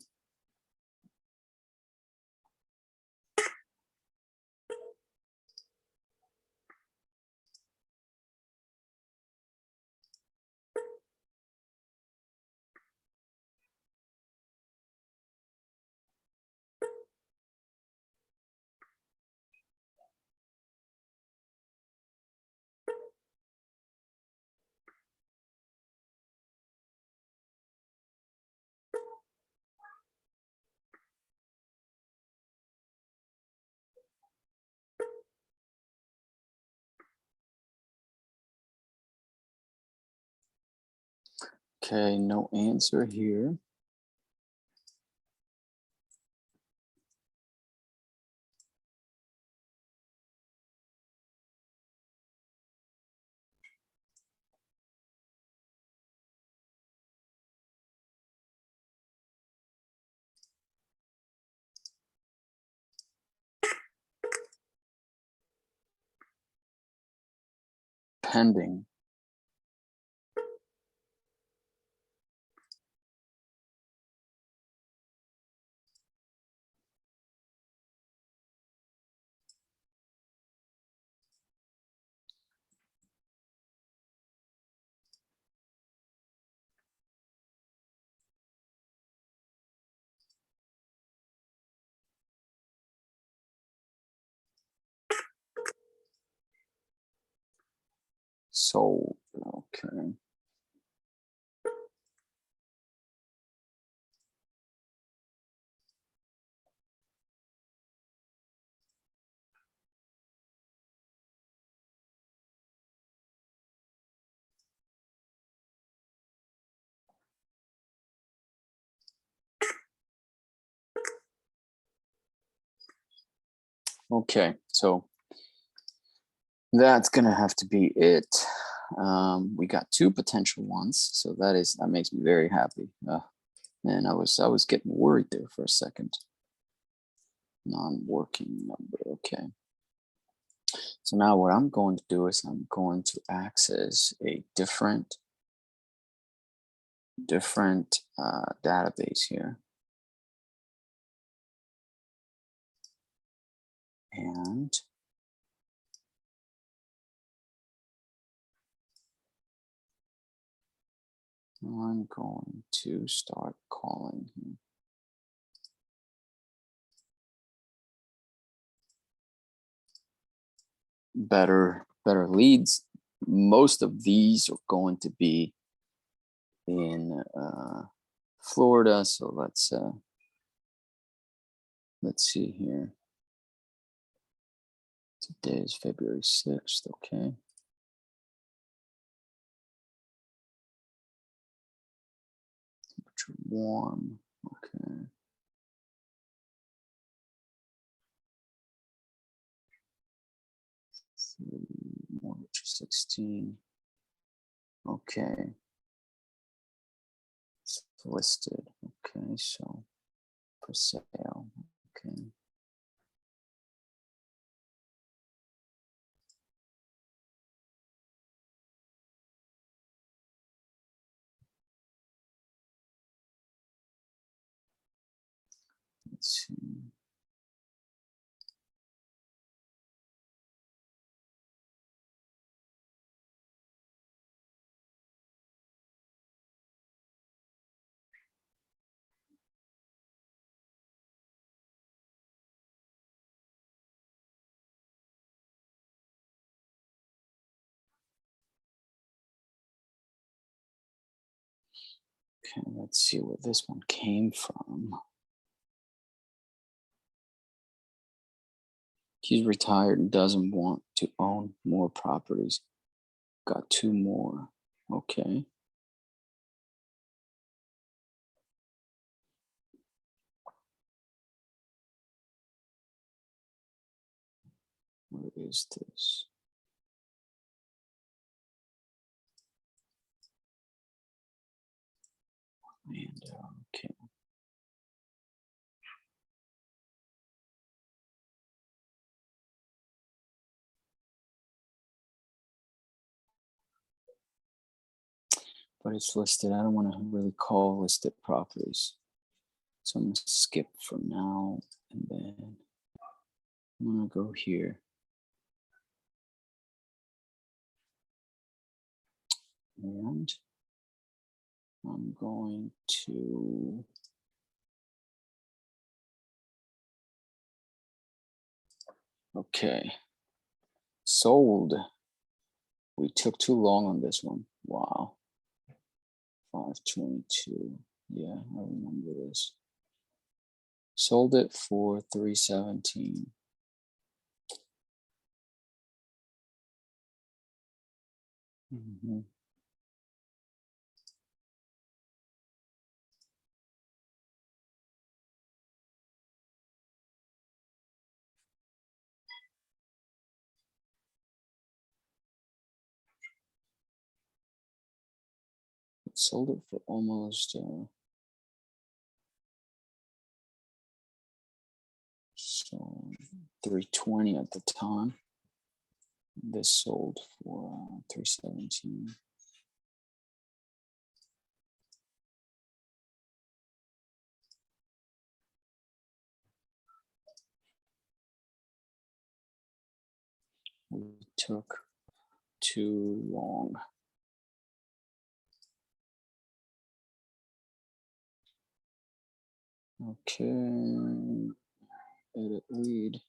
[SPEAKER 1] Okay, no answer here. pending. So, okay. Okay, so that's gonna have to be it. We got 2 potential ones, so that makes me very happy. Man, I was getting worried there for a second. Non-working number. Okay. So now what I'm going to do is I'm going to access a different database here, and I'm going to start calling him. Better leads. Most of these are going to be in Florida. So let's see here. Today is February 6th. Okay. Temperature warm. Okay. Mortgage 16. Okay. It's listed. Okay, so for sale. Okay. Let's see. Okay, let's see where this one came from. He's retired and doesn't want to own more properties. Got 2 more. Okay. Where is this? And okay. But it's listed. I don't want to really call listed properties. So I'm going to skip for now, and then I'm going to go here. And I'm going to okay. Sold. We took too long on this one. Wow. 522. Yeah, I remember this. Sold it for 317. Mm-hmm. Sold it for almost so 320 at the time. This sold for 317. We took too long. Okay, edit lead.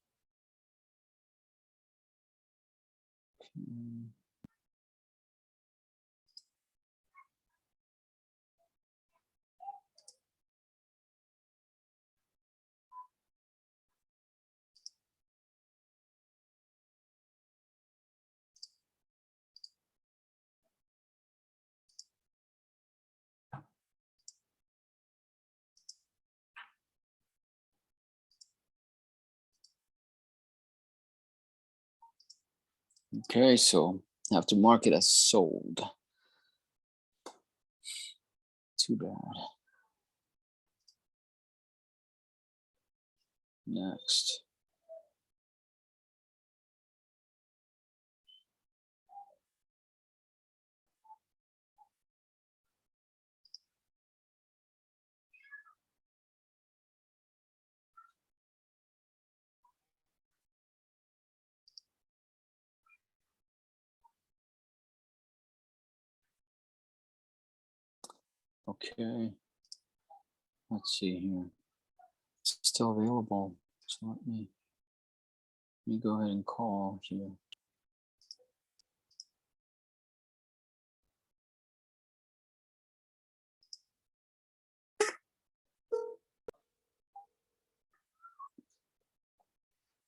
[SPEAKER 1] Okay, so have to mark it as sold. Too bad. Next. Okay. Let's see here. It's still available. So let me go ahead and call here.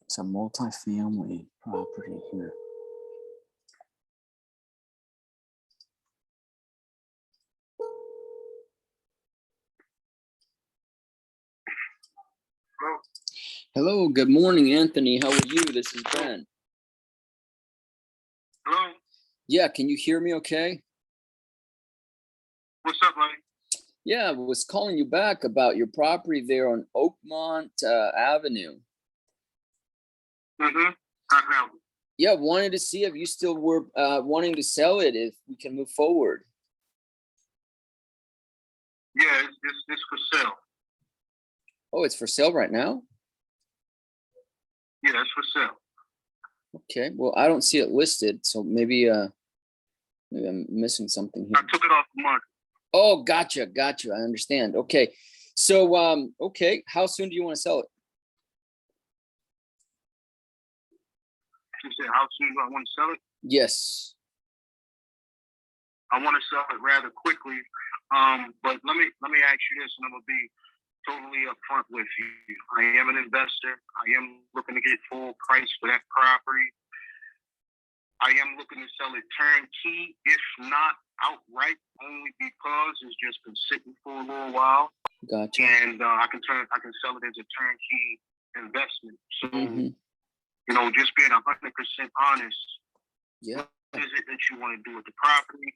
[SPEAKER 1] It's a multifamily property here. Hello, good morning, Anthony. How are you? This is Ben.
[SPEAKER 2] Hello?
[SPEAKER 1] Yeah, can you hear me okay?
[SPEAKER 2] What's up, buddy?
[SPEAKER 1] Yeah, I was calling you back about your property there on Oakmont Avenue.
[SPEAKER 2] Mm-hmm. How can I help you?
[SPEAKER 1] Yeah, wanted to see if you still were wanting to sell it, if we can move forward.
[SPEAKER 2] Yeah, it's for sale.
[SPEAKER 1] Oh, it's for sale right now?
[SPEAKER 2] Yeah, it's for sale.
[SPEAKER 1] Okay, well, I don't see it listed, so maybe I'm missing something
[SPEAKER 2] I
[SPEAKER 1] here.
[SPEAKER 2] took it off the market.
[SPEAKER 1] Oh, gotcha. I understand. Okay, so okay, how soon do you want to sell it?
[SPEAKER 2] She said, how soon do I want to sell it?
[SPEAKER 1] Yes.
[SPEAKER 2] I want to sell it rather quickly. But let me ask you this, and I'm gonna be totally upfront with you. I am an investor. I am looking to get full price for that property. I am looking to sell it turnkey, if not outright, only because it's just been sitting for a little while.
[SPEAKER 1] Gotcha.
[SPEAKER 2] And I can sell it as a turnkey investment. So you know, just being 100% honest.
[SPEAKER 1] Yeah.
[SPEAKER 2] What is it that you want to do with the property?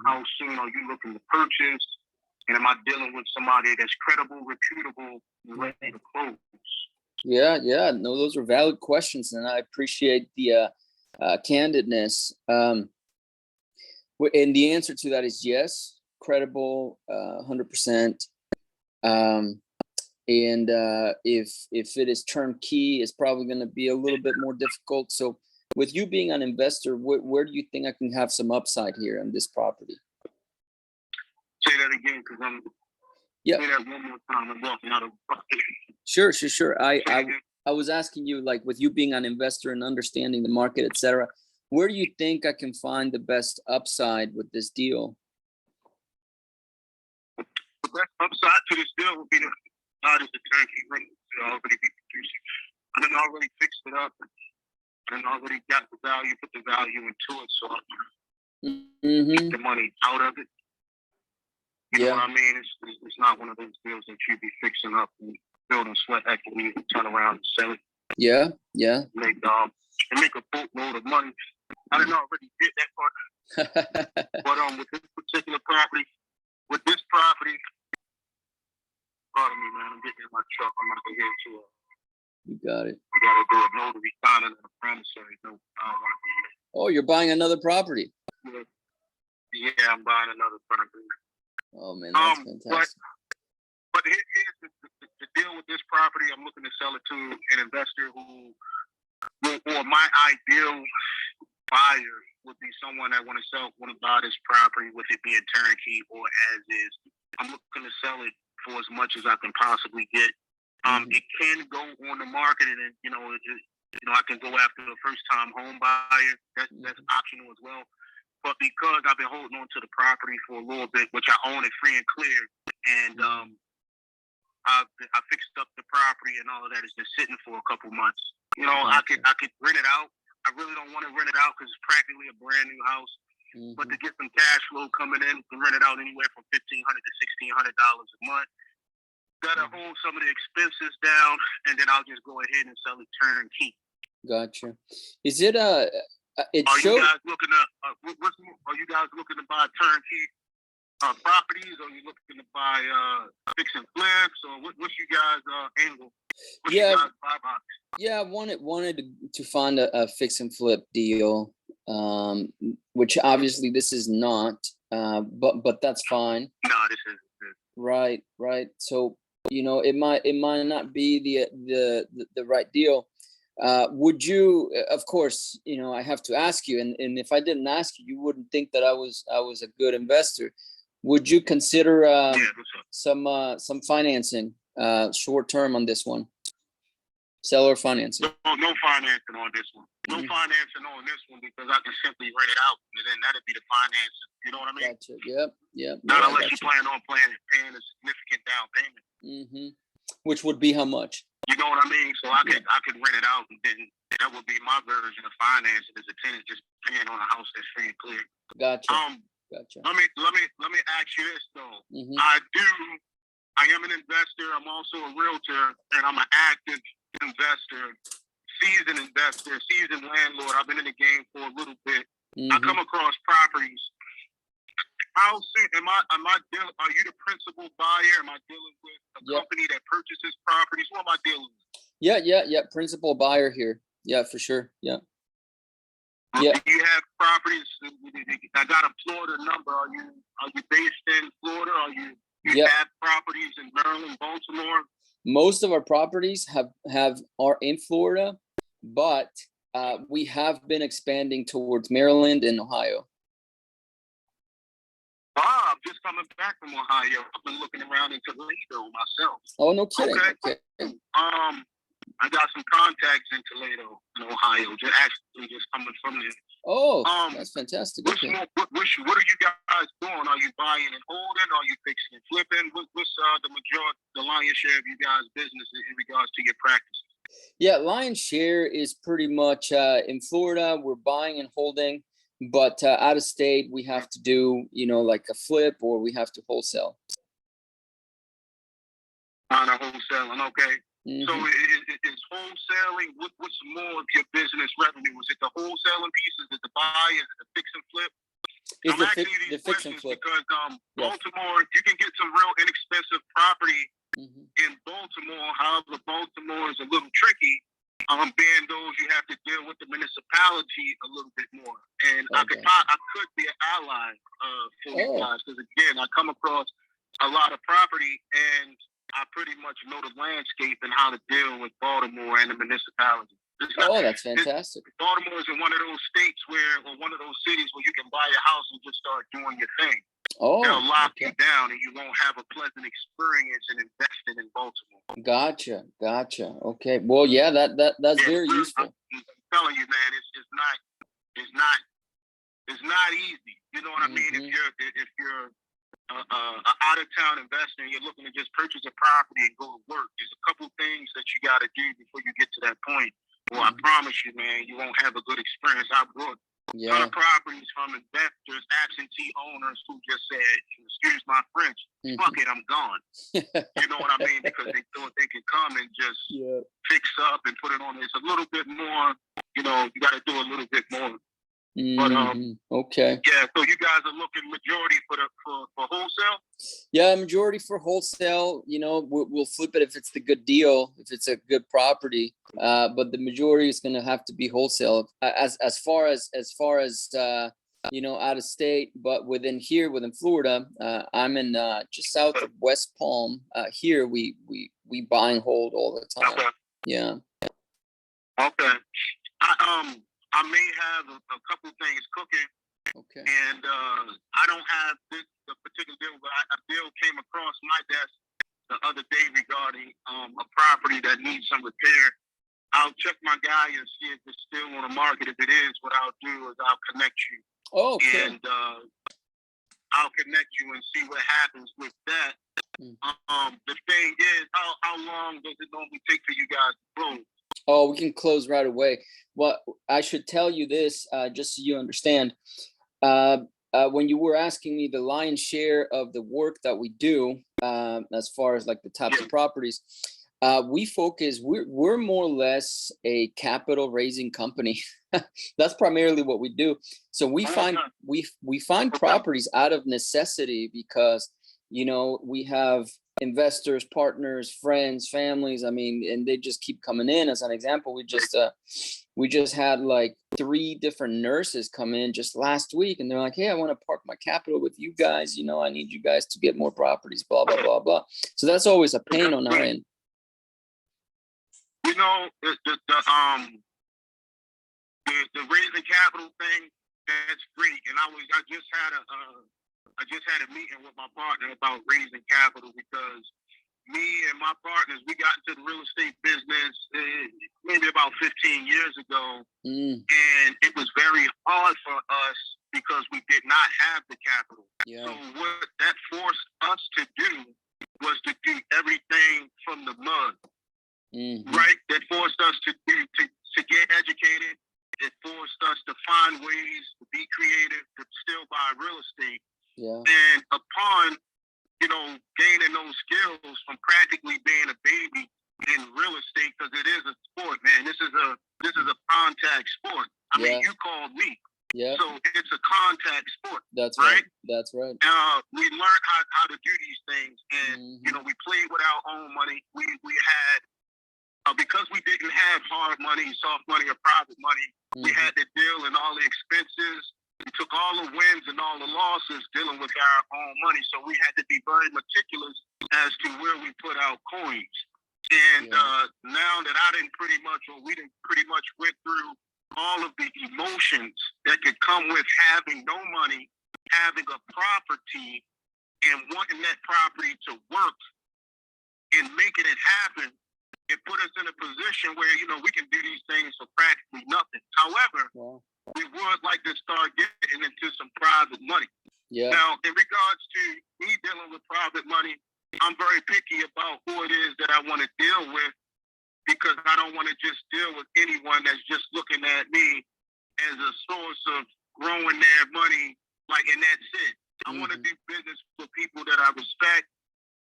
[SPEAKER 2] How soon are you looking to purchase? And am I dealing with somebody that's credible, reputable, and ready to close?
[SPEAKER 1] Yeah. No, those are valid questions, and I appreciate the candidness. And the answer to that is yes, credible, 100%. And if it is turnkey, it's probably going to be a little bit more difficult. So, with you being an investor, where do you think I can have some upside here on this property?
[SPEAKER 2] Say that again, because I'm.
[SPEAKER 1] Yeah.
[SPEAKER 2] Say that one more time. I'm walking out of.
[SPEAKER 1] Sure. I was asking you, like, with you being an investor and understanding the market, etc., where do you think I can find the best upside with this deal?
[SPEAKER 2] The best upside to this deal would be the turnkey rate to already be producing. I done already fixed it up. I done already got the value, put the value into it, so I get the money out of it. You know what I mean? It's not one of those deals that you be fixing up and building sweat equity and turn around and sell it.
[SPEAKER 1] Yeah.
[SPEAKER 2] Make a boatload of money. I done already did that part. But with this particular property, pardon me, man, I'm getting in my truck. I'm gonna go here to
[SPEAKER 1] You got it.
[SPEAKER 2] we gotta do a notary signing and a promissory note. I don't want to be late.
[SPEAKER 1] Oh, you're buying another property.
[SPEAKER 5] Yeah, I'm buying another property.
[SPEAKER 1] Oh man, that's fantastic.
[SPEAKER 5] But here's the deal with this property. I'm looking to sell it to an investor who, or my ideal buyer would be someone that want to buy this property with it being turnkey or as is. I'm looking to sell it for as much as I can possibly get. It can go on the market, and then, I can go after a first-time home buyer. That's optional as well. But because I've been holding on to the property for a little bit, which I own it free and clear, and I fixed up the property and all of that. It's been sitting for a couple months. I could rent it out. I really don't want to rent it out because it's practically a brand new house. But to get some cash flow coming in, to rent it out anywhere from $1,500 to $1,600 a month. Gotta hold some of the expenses down, and then I'll just go ahead and sell it turnkey.
[SPEAKER 1] Gotcha. Is it it
[SPEAKER 5] Are
[SPEAKER 1] shows?
[SPEAKER 5] you guys looking to? Are you guys looking to buy turnkey properties? Or are you looking to buy fix and flips? Or what's you guys angle? What's
[SPEAKER 1] Yeah.
[SPEAKER 5] you guys buy box?
[SPEAKER 1] Yeah, I wanted to find a fix and flip deal, which obviously this is not, but that's fine.
[SPEAKER 5] No, this is.
[SPEAKER 1] Right. So it might not be the right deal. Would you? Of course, I have to ask you, and if I didn't ask you, you wouldn't think that I was a good investor. Would you consider some financing, short term on this one? Seller financing.
[SPEAKER 5] No financing on this one. No financing on this one because I can simply rent it out, and then that'd be the financing. You know what I mean?
[SPEAKER 1] Gotcha. Yep.
[SPEAKER 5] Not unless you plan on paying a significant down payment.
[SPEAKER 1] Which would be how much?
[SPEAKER 5] You know what I mean? So I could rent it out, and then that would be my version of financing as a tenant just paying on a house that's free and clear.
[SPEAKER 1] Gotcha.
[SPEAKER 5] Gotcha. Let me ask you this though. I am an investor. I'm also a realtor, and I'm an active investor, seasoned landlord. I've been in the game for a little bit. I come across properties. How soon am I dealing? Are you the principal buyer? Am I dealing with a company that purchases properties? Who am I dealing with?
[SPEAKER 1] Yeah. Principal buyer here. Yeah, for sure. Yeah.
[SPEAKER 5] Do you have properties? I got a Florida number. Are you based in Florida? You have properties in Maryland, Baltimore?
[SPEAKER 1] Most of our properties are in Florida, but we have been expanding towards Maryland and Ohio.
[SPEAKER 5] I'm just coming back from Ohio. I've been looking around in Toledo myself.
[SPEAKER 1] Oh, no kidding. Okay.
[SPEAKER 5] I got some contacts in Toledo, in Ohio. Just coming from there.
[SPEAKER 1] Oh, that's fantastic.
[SPEAKER 5] What are you guys doing? Are you buying and holding? Are you fixing and flipping? What's the lion's share of you guys' business in regards to your practice?
[SPEAKER 1] Yeah, lion's share is pretty much in Florida. We're buying and holding, but out of state, we have to do, like a flip, or we have to wholesale.
[SPEAKER 5] On a wholesaling, okay. So is wholesaling, what's more of your business revenue? Is it the wholesaling piece? Is it the buy? Is it the fix and flip? I'm asking you these questions because Baltimore, you can get some real inexpensive property in Baltimore. However, Baltimore is a little tricky. Being those, you have to deal with the municipality a little bit more. And I could be an ally for you guys because, again, I come across a lot of property and I pretty much know the landscape and how to deal with Baltimore and the municipality.
[SPEAKER 1] That's fantastic.
[SPEAKER 5] Baltimore is in one of those states or one of those cities where you can buy a house and just start doing your thing. They'll lock you down and you won't have a pleasant experience in investing in Baltimore.
[SPEAKER 1] Gotcha. Okay. Well, yeah, that's very useful.
[SPEAKER 5] I'm telling you, man, it's not easy. You know what I mean? If you're an out-of-town investor and you're looking to just purchase a property and go to work, there's a couple things that you got to do before you get to that point. Well, I promise you, man, you won't have a good experience. I brought a ton of properties from investors, absentee owners who just said, excuse my French, fuck it, I'm gone. You know what I mean? Because they thought they could come and just fix up and put it on. It's a little bit more, you got to do a little bit more But
[SPEAKER 1] okay.
[SPEAKER 5] yeah. So you guys are looking majority for wholesale.
[SPEAKER 1] Yeah, majority for wholesale. You know, we'll flip it if it's the good deal, if it's a good property. But the majority is going to have to be wholesale. As far as you know, out of state, but within Florida, I'm in just south of West Palm. Here we buy and hold all the time.
[SPEAKER 5] Okay.
[SPEAKER 1] Yeah.
[SPEAKER 5] Okay. I may have a couple things cooking.
[SPEAKER 1] Okay.
[SPEAKER 5] And I don't have this particular deal, but a deal came across my desk the other day regarding a property that needs some repair. I'll check my guy and see if it's still on the market. If it is, what I'll do is I'll connect you.
[SPEAKER 1] Oh, okay.
[SPEAKER 5] And I'll connect you and see what happens with that. The thing is, how long does it normally take for you guys to close?
[SPEAKER 1] Oh, we can close right away. Well, I should tell you this, just so you understand. When you were asking me the lion's share of the work that we do, as far as like the types of properties, we focus. We're more or less a capital raising company. That's primarily what we do. So we find properties out of necessity because, you know, we have investors, partners, friends, families. I mean, and they just keep coming in. As an example, we just had like 3 different nurses come in just last week, and they're like, "Hey, I want to park my capital with you guys. You know, I need you guys to get more properties." Blah blah blah blah. So that's always a pain on our end.
[SPEAKER 5] You know, the raising capital thing, that's great. And I just had a meeting with my partner about raising capital because me and my partners, we got into the real estate business maybe about 15 years ago. And it was very hard for us because we did not have the capital.
[SPEAKER 1] Yeah.
[SPEAKER 5] So what that forced us to do was to do everything from the mud. Right? That forced us to get educated. It forced us to find ways to be creative, to still buy real estate.
[SPEAKER 1] Yeah.
[SPEAKER 5] And upon, you know, gaining those skills from practically being a baby in real estate, because it is a sport, man. This is a contact sport. I mean, you called me.
[SPEAKER 1] Yeah.
[SPEAKER 5] So it's a contact sport.
[SPEAKER 1] That's right. That's right.
[SPEAKER 5] We learned how to do these things, and you know, we played with our own money. We had because we didn't have hard money, soft money, or private money. We had to deal in all the expenses. We took all the wins and all the losses dealing with our own money. So we had to be very meticulous as to where we put our coins. And now that we didn't pretty much went through all of the emotions that could come with having no money, having a property, and wanting that property to work and making it happen, it put us in a position where, you know, we can do these things for practically nothing. However, we would like to start getting into some private money.
[SPEAKER 1] Yeah.
[SPEAKER 5] Now, in regards to me dealing with private money, I'm very picky about who it is that I want to deal with because I don't want to just deal with anyone that's just looking at me as a source of growing their money, like, and that's it. I want to do business with people that I respect.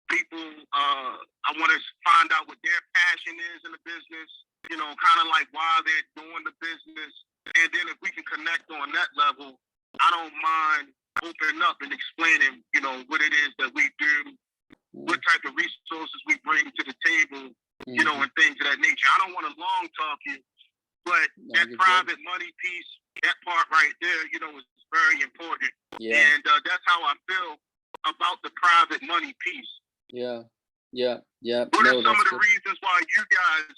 [SPEAKER 5] People, I want to find out what their passion is in the business, you know, kind of like why they're doing the business. And then if we can connect on that level, I don't mind opening up and explaining, you know, what it is that we do, what type of resources we bring to the table, you know, and things of that nature. I don't want to long talk you, but that private money piece, that part right there, you know, is very important.
[SPEAKER 1] Yeah.
[SPEAKER 5] And that's how I feel about the private money piece.
[SPEAKER 1] Yeah.
[SPEAKER 5] What are some of the reasons why you guys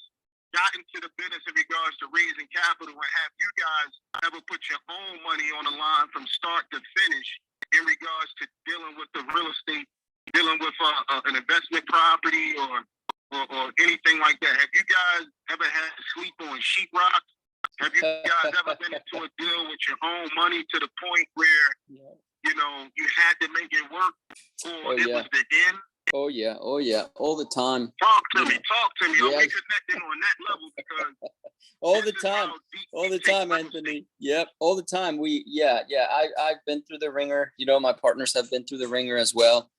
[SPEAKER 5] got into the business in regards to raising capital, and have you guys ever put your own money on the line from start to finish in regards to dealing with the real estate, dealing with an investment property or anything like that? Have you guys ever had to sleep on sheetrock? Have you guys ever been into a deal with your own money to the point where, you know, you had to make it work, or it was the end?
[SPEAKER 1] Oh yeah, all the time.
[SPEAKER 5] Talk to me. Are we connecting on that level? Because
[SPEAKER 1] all the time, Anthony. Yep, all the time. I've been through the ringer. You know, my partners have been through the ringer as well.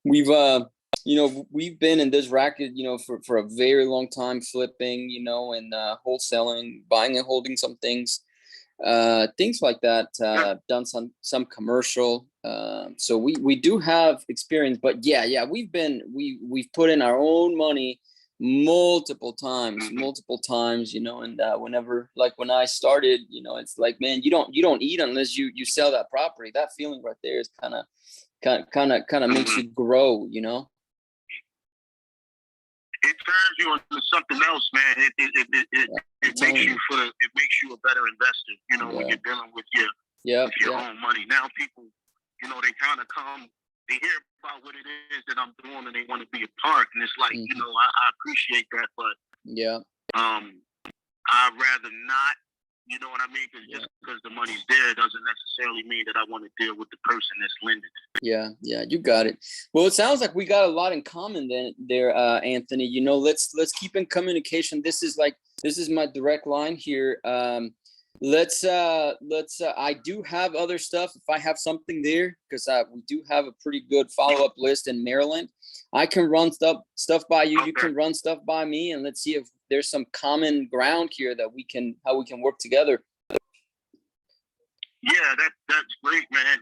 [SPEAKER 1] We've we've been in this racket, you know, for a very long time, flipping, you know, and wholesaling, buying and holding some things. things like that. Done some commercial. So we do have experience, but yeah, we've put in our own money multiple times, you know, and whenever, like when I started, you know, it's like, man, you don't eat unless you sell that property. That feeling right there is kind of makes you grow, you know.
[SPEAKER 5] It turns you into something else, man. It makes you a better investor, you know, when you're dealing with your own money. Now people, you know, they kind of come, they hear about what it is that I'm doing and they want to be a part. And it's like, you know, I appreciate that, but I'd rather not, you know what I mean? Because just because the money's there doesn't necessarily mean that I want to deal with the person that's lending it.
[SPEAKER 1] Yeah, you got it. Well, it sounds like we got a lot in common there, Anthony. You know, let's keep in communication. This is my direct line here. I do have other stuff. If I have something there, because we do have a pretty good follow-up list in Maryland, I can run stuff by you. You can run stuff by me, and let's see if there's some common ground here that how we can work together.
[SPEAKER 5] Yeah, that's great, man.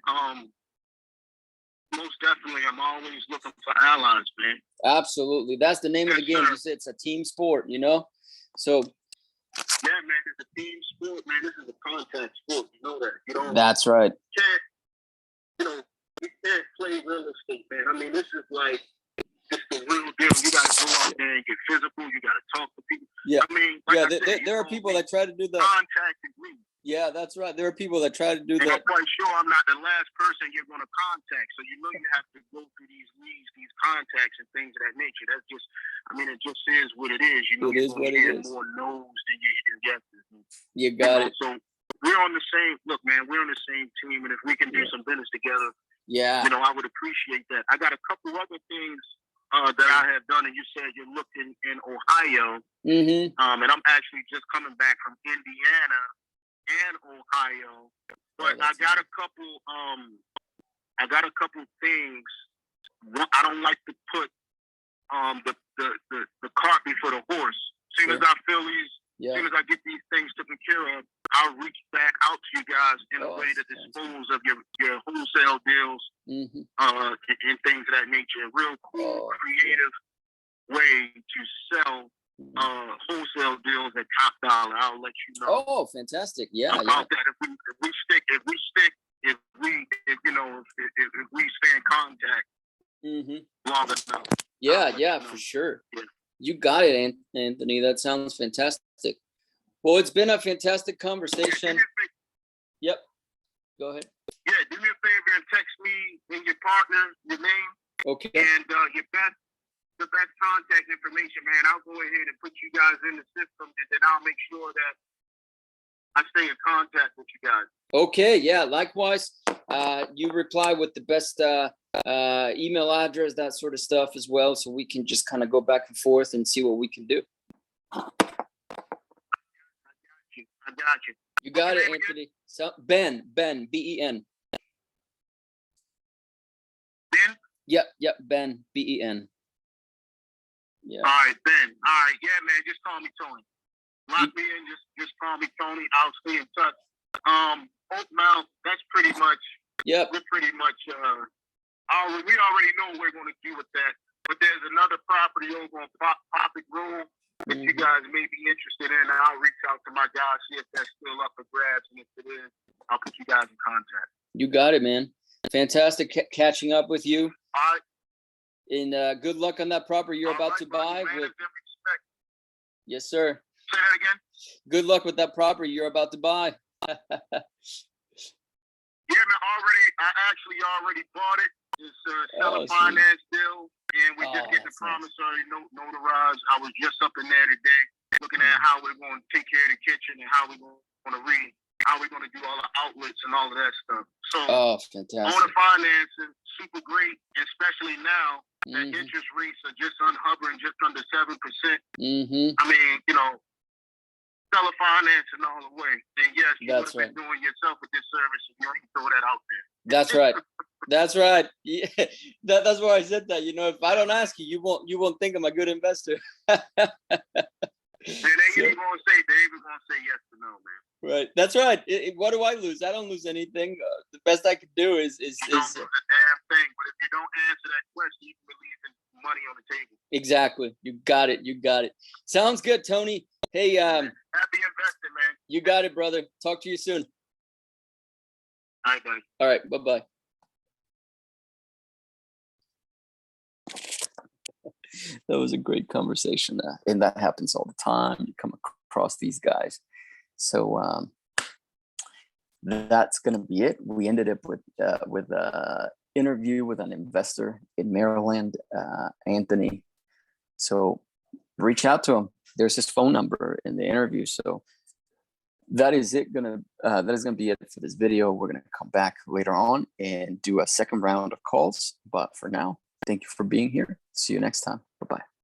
[SPEAKER 5] Most definitely, I'm always looking for allies, man.
[SPEAKER 1] Absolutely, that's the name of the game. You said it's a team sport, you know. So.
[SPEAKER 5] Yeah, man, it's a team sport, man. This is a contact sport. You know that. You know.
[SPEAKER 1] That's right.
[SPEAKER 5] You can't play real estate, man. I mean, this is like it's the real deal. You got to go out there and get physical. You got to talk to people. Yeah. I mean,
[SPEAKER 1] there are people that try to do the
[SPEAKER 5] contacted me.
[SPEAKER 1] Yeah, that's right. There are people that try to do that.
[SPEAKER 5] And I'm quite sure I'm not the last person you're going to contact. So you know you have to go through these leads, these contacts, and things of that nature. That's just, I mean, it just is what it is. You know,
[SPEAKER 1] it is what it is.
[SPEAKER 5] More no's than you yeses.
[SPEAKER 1] You got it.
[SPEAKER 5] So we're on the same. Look, man, we're on the same team, and if we can do some business together, you know, I would appreciate that. I got a couple other things that I have done, and you said you're looking in Ohio, and I'm actually just coming back from Indiana and Ohio, but I got a couple things. I don't like to put the cart before the horse. As soon as I feel as soon as I get these things taken care of, I'll reach back out to you guys in a way to dispose of your wholesale deals and things of that nature. A real cool, creative way to sell wholesale deals at top dollar. I'll let you know.
[SPEAKER 1] Oh, fantastic! Yeah,
[SPEAKER 5] about that. If we stay in contact long enough.
[SPEAKER 1] Yeah, for sure. Yeah. You got it, Anthony. That sounds fantastic. Well, it's been a fantastic conversation. Yep. Go ahead.
[SPEAKER 5] Yeah, do me a favor and text me and your partner, your name,
[SPEAKER 1] okay,
[SPEAKER 5] and the best contact information, man. I'll go ahead and put you guys in the system, and then I'll make sure that I stay in contact with you guys.
[SPEAKER 1] Okay, yeah, likewise. You reply with the best email address, that sort of stuff as well, so we can just kind of go back and forth and see what we can do.
[SPEAKER 5] I got you.
[SPEAKER 1] You got it, Anthony. So, Ben, B-E-N.
[SPEAKER 5] Ben?
[SPEAKER 1] Yep, Ben, B-E-N. Yeah.
[SPEAKER 5] All right, Ben. All right, yeah, man. Just call me Tony. Lock me in. Just call me Tony. I'll stay in touch. Oakmount. That's pretty much.
[SPEAKER 1] Yep.
[SPEAKER 5] We're pretty much. We already know what we're going to do with that. But there's another property over on Popic Road that you guys may be interested in. I'll reach out to my guys, see if that's still up for grabs, and if it is, I'll put you guys in contact.
[SPEAKER 1] You got it, man. Fantastic catching up with you.
[SPEAKER 5] All right.
[SPEAKER 1] And good luck on that property you're about to buy. Yes, sir.
[SPEAKER 5] Say that again.
[SPEAKER 1] Good luck with that property you're about to buy.
[SPEAKER 5] Yeah, man. I actually already bought it. It's a seller finance deal, and we're just getting the promissory note notarized. I was just up in there today, looking at how we're going to take care of the kitchen and how we're going to how we're going to do all the outlets and all of that stuff. So,
[SPEAKER 1] fantastic.
[SPEAKER 5] Owner financing, super great, especially now that interest rates are just hovering just under 7%. I mean, you know, seller financing all the way. And yes, you would have been doing yourself a disservice if you ain't throw that out there.
[SPEAKER 1] That's right. That's right. Yeah, that's why I said that. You know, if I don't ask you, you won't think I'm a good investor.
[SPEAKER 5] David gonna say yes or no, man.
[SPEAKER 1] Right. That's right. What do I lose? I don't lose anything. The best I could do is
[SPEAKER 5] You don't lose a damn thing. But if you don't answer that question, you can be leaving money on the table.
[SPEAKER 1] exactly. You got it. You got it. Sounds good, Tony. Hey,
[SPEAKER 5] Happy investing, man.
[SPEAKER 1] you got it, brother. Talk to you soon.
[SPEAKER 5] All right, buddy.
[SPEAKER 1] All right. Bye-bye. That was a great conversation. And that happens all the time. You come across these guys. So that's going to be it. We ended up with interview with an investor in Maryland, Anthony. So reach out to him. There's his phone number in the interview. So that is gonna be it for this video. We're gonna come back later on and do a second round of calls. But for now, thank you for being here. See you next time. Bye-bye.